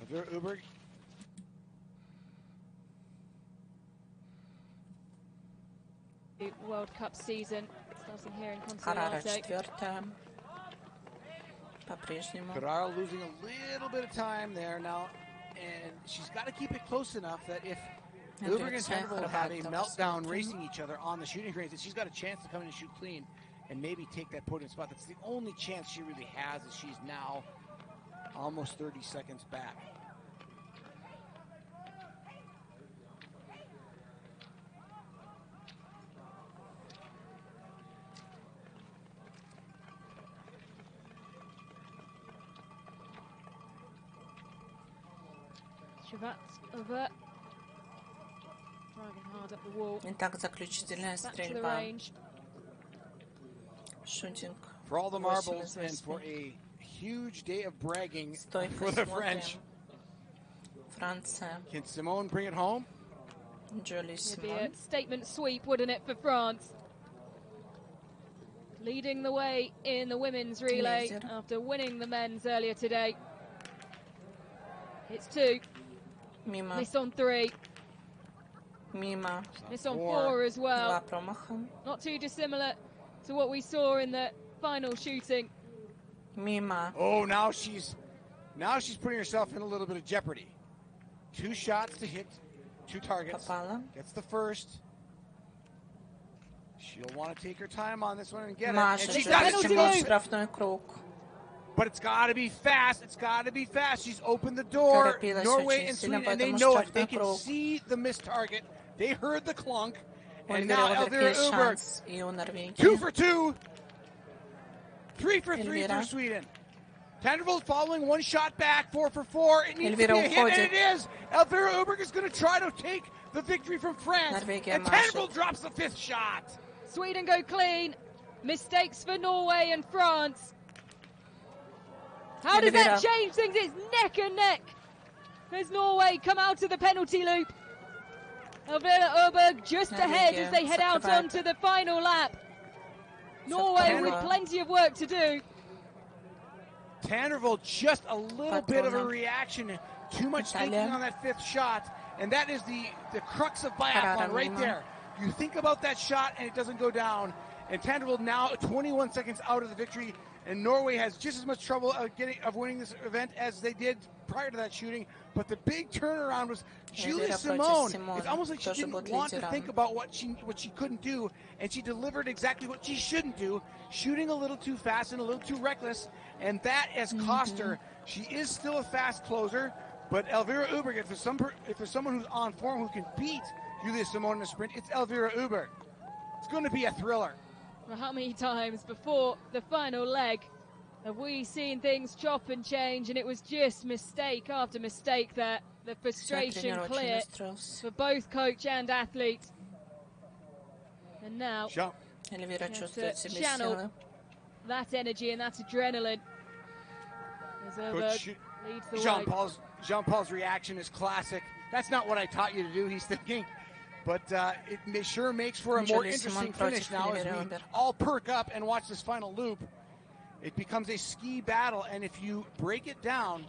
Elvira Oberg. World Cup season starting here in Carrara Continental. четвертая. По-прежнему. Carrara losing a little bit of time there now, and she's got to keep it close enough that if Oberg and Tandervold have a meltdown racing each other on the shooting range, that she's got a chance to come in and shoot clean and maybe take that podium spot. That's the only chance she really has, is she's now almost 30 seconds back. Итак, заключительная стрельба. Shooting. For all the marbles and for a huge day of bragging for the French. Франция. Can Simone bring it home? Julie It'd be Simon. a statement sweep, wouldn't it, for France? Leading the way in the women's relay after winning the men's earlier today. It's 2. Мимо. Miss on 3. Мимо. Miss on 4 as well. Два промаха. Not too dissimilar to what we saw in the final shooting. Мимо. Oh, now she's putting herself in a little bit of jeopardy. 2 shots to hit 2 targets. Попала. Gets the first. She'll want to take her time on this one and get Маша, it. And she does it. штрафной круг. But it's got to be fast. It's got to be fast. She's opened the door. Norway and Sweden, and they know it. They can see the missed target. They heard the clunk. And now Elvira Uberg, 2 for 2. 3 for 3 for Sweden. Tendervold following 1 shot back, 4 for 4. It needs to be a hit, and it is. Elvira Uberg is going to try to take the victory from France. And Tendervold drops the 5th shot. Sweden go clean. Mistakes for Norway and France. How does that change things? It's neck and neck as Norway come out of the penalty loop. Elvira Uberg just ahead as they head out onto the final lap. Norway with plenty of work to do. Tendervold just a little bit of a reaction. Too much thinking on that 5th shot. And that is the crux of biathlon right there. You think about that shot and it doesn't go down. And Tendervold now 21 seconds out of the victory. And Norway has just as much trouble of winning this event as they did prior to that shooting. But the big turnaround was Julia Simone. It's almost like she didn't want to think about what she couldn't do, and she delivered exactly what she shouldn't do, shooting a little too fast and a little too reckless, and that has cost her. She is still a fast closer, but Elvira Uberg, if there's someone who's on form who can beat Julia Simone in the sprint, it's Elvira Uberg. It's going to be a thriller. Well, how many times before the final leg have we seen things chop and change, and it was just mistake after mistake there. The frustration clear for both coach and athlete. And now to channel that energy and that adrenaline as Uberg leads the way. Jean-Paul's reaction is classic. That's not what I taught you to do, he's thinking. But it sure makes for a more interesting finish now as we all perk up and watch this final loop. It becomes a ski battle, and if you break it down,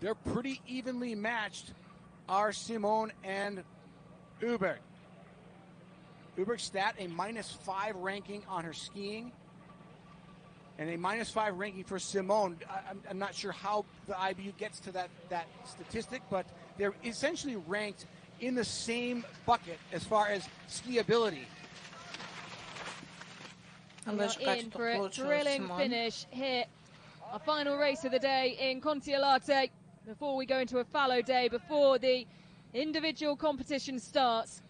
they're pretty evenly matched, are Simone and Uberg. Uberg stat a -5 ranking on her skiing, and a -5 ranking for Simone. I'm not sure how the IBU gets to that statistic, but they're essentially ranked in the same bucket as far as skiability. In for a thrilling finish here. Our final race of the day in Kontiolahti before we go into a fallow day, before the individual competition starts.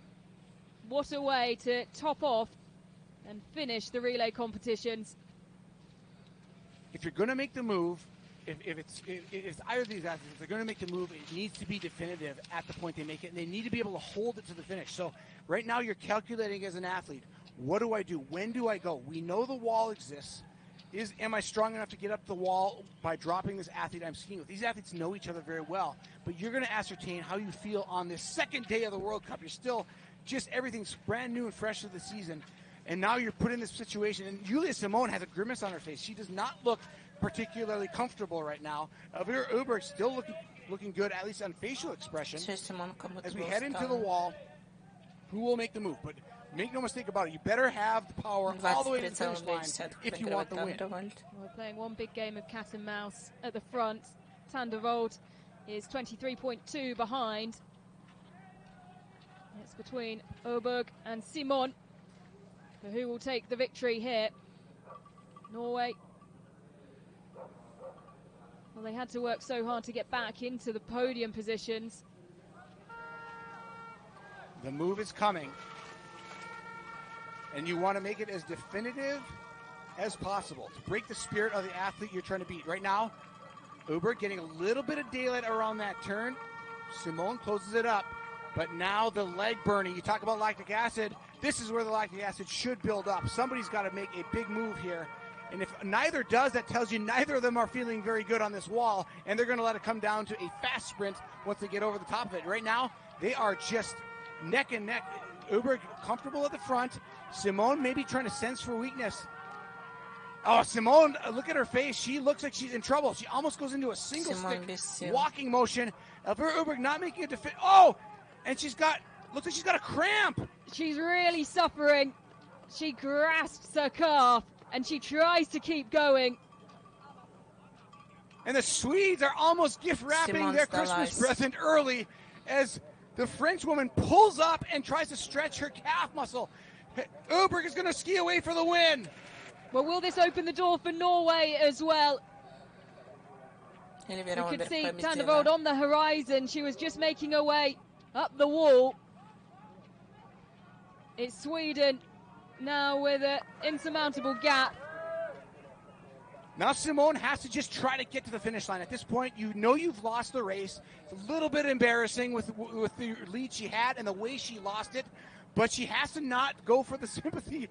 What a way to top off and finish the relay competitions. If you're going to make the move, if it's either of these athletes, if they're going to make the move, it needs to be definitive at the point they make it, and they need to be able to hold it to the finish. So right now you're calculating as an athlete, what do I do? When do I go? We know the wall exists. Am I strong enough to get up the wall by dropping this athlete I'm skiing with? These athletes know each other very well, but you're going to ascertain how you feel on this second day of the World Cup. You're still everything's brand new and fresh to the season, and now you're put in this situation. And Julia Simone has a grimace on her face. She does not look particularly comfortable right now. Elvira Uberg still looking good, at least on facial expression. As we head into the wall, who will make the move? But make no mistake about it, you better have the power all the way to the finish line if you want the win. We're playing one big game of cat and mouse at the front. Tendervold is 23.2 behind. It's between Uberg and Simon for who will take the victory here. Norway. Well, they had to work so hard to get back into the podium positions. The move is coming. And you want to make it as definitive as possible to break the spirit of the athlete you're trying to beat. Right now, Uberg getting a little bit of daylight around that turn. Simone closes it up, but now the leg burning. You talk about lactic acid. This is where the lactic acid should build up. Somebody's got to make a big move here. And if neither does, that tells you neither of them are feeling very good on this wall, and they're going to let it come down to a fast sprint once they get over the top of it. Right now, they are just neck and neck. Uberg comfortable at the front. Simone maybe trying to sense for weakness. Oh, Simone, look at her face. She looks like she's in trouble. She almost goes into a single stick walking motion. Elvira Uberg not making a defense. Oh, and looks like she's got a cramp. She's really suffering. She grasps her calf, and she tries to keep going. And the Swedes are almost gift wrapping their Christmas present early as the French woman pulls up and tries to stretch her calf muscle. Uberg is going to ski away for the win. Well, will this open the door for Norway as well? We could see Tandavold on the horizon. She was just making her way up the wall. It's Sweden now with an insurmountable gap. Now Simone has to just try to get to the finish line. At this point, you know you've lost the race. It's a little bit embarrassing with the lead she had and the way she lost it, but she has to not go for the sympathy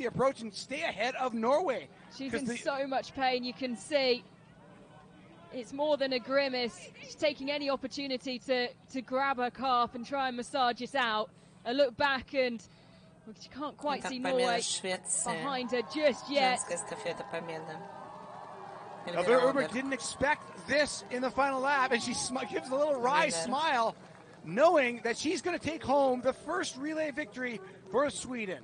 approach and stay ahead of Norway. She's in so much pain. You can see it's more than a grimace. She's taking any opportunity to grab her calf and try and massage it out. A look back and she can't quite see Norway behind her just yet. Elvira Uberg didn't expect this in the final lap, and she gives a little wry smile, knowing that she's going to take home the first relay victory for Sweden.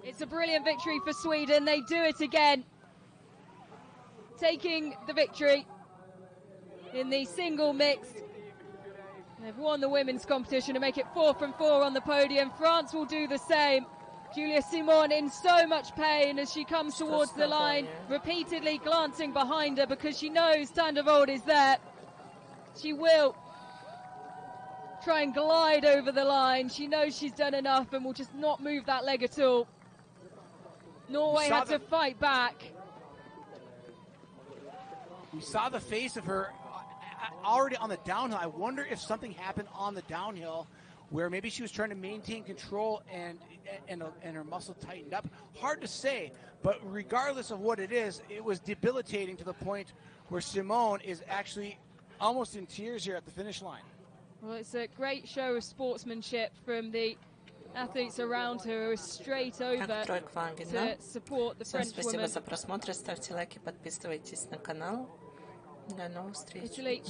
It's a brilliant victory for Sweden. They do it again, taking the victory in the single mixed. They've won the women's competition to make it 4 from 4 on the podium. France will do the same. Julia Simon in so much pain as she comes towards the line, repeatedly glancing behind her because she knows Tandavold is there. She will try and glide over the line. She knows she's done enough and will just not move that leg at all. Norway had to fight back. We saw the face of her already on the downhill. I wonder if something happened on the downhill where maybe she was trying to maintain control and her muscle tightened up. Hard to say, but regardless of what it is, it was debilitating to the point where Simone is actually almost in tears here at the finish line. Well, it's a great show of sportsmanship from the athletes around her who are straight over to support the French woman. Спасибо за просмотр. Ставьте лайки, подписывайтесь на канал. До новых встреч.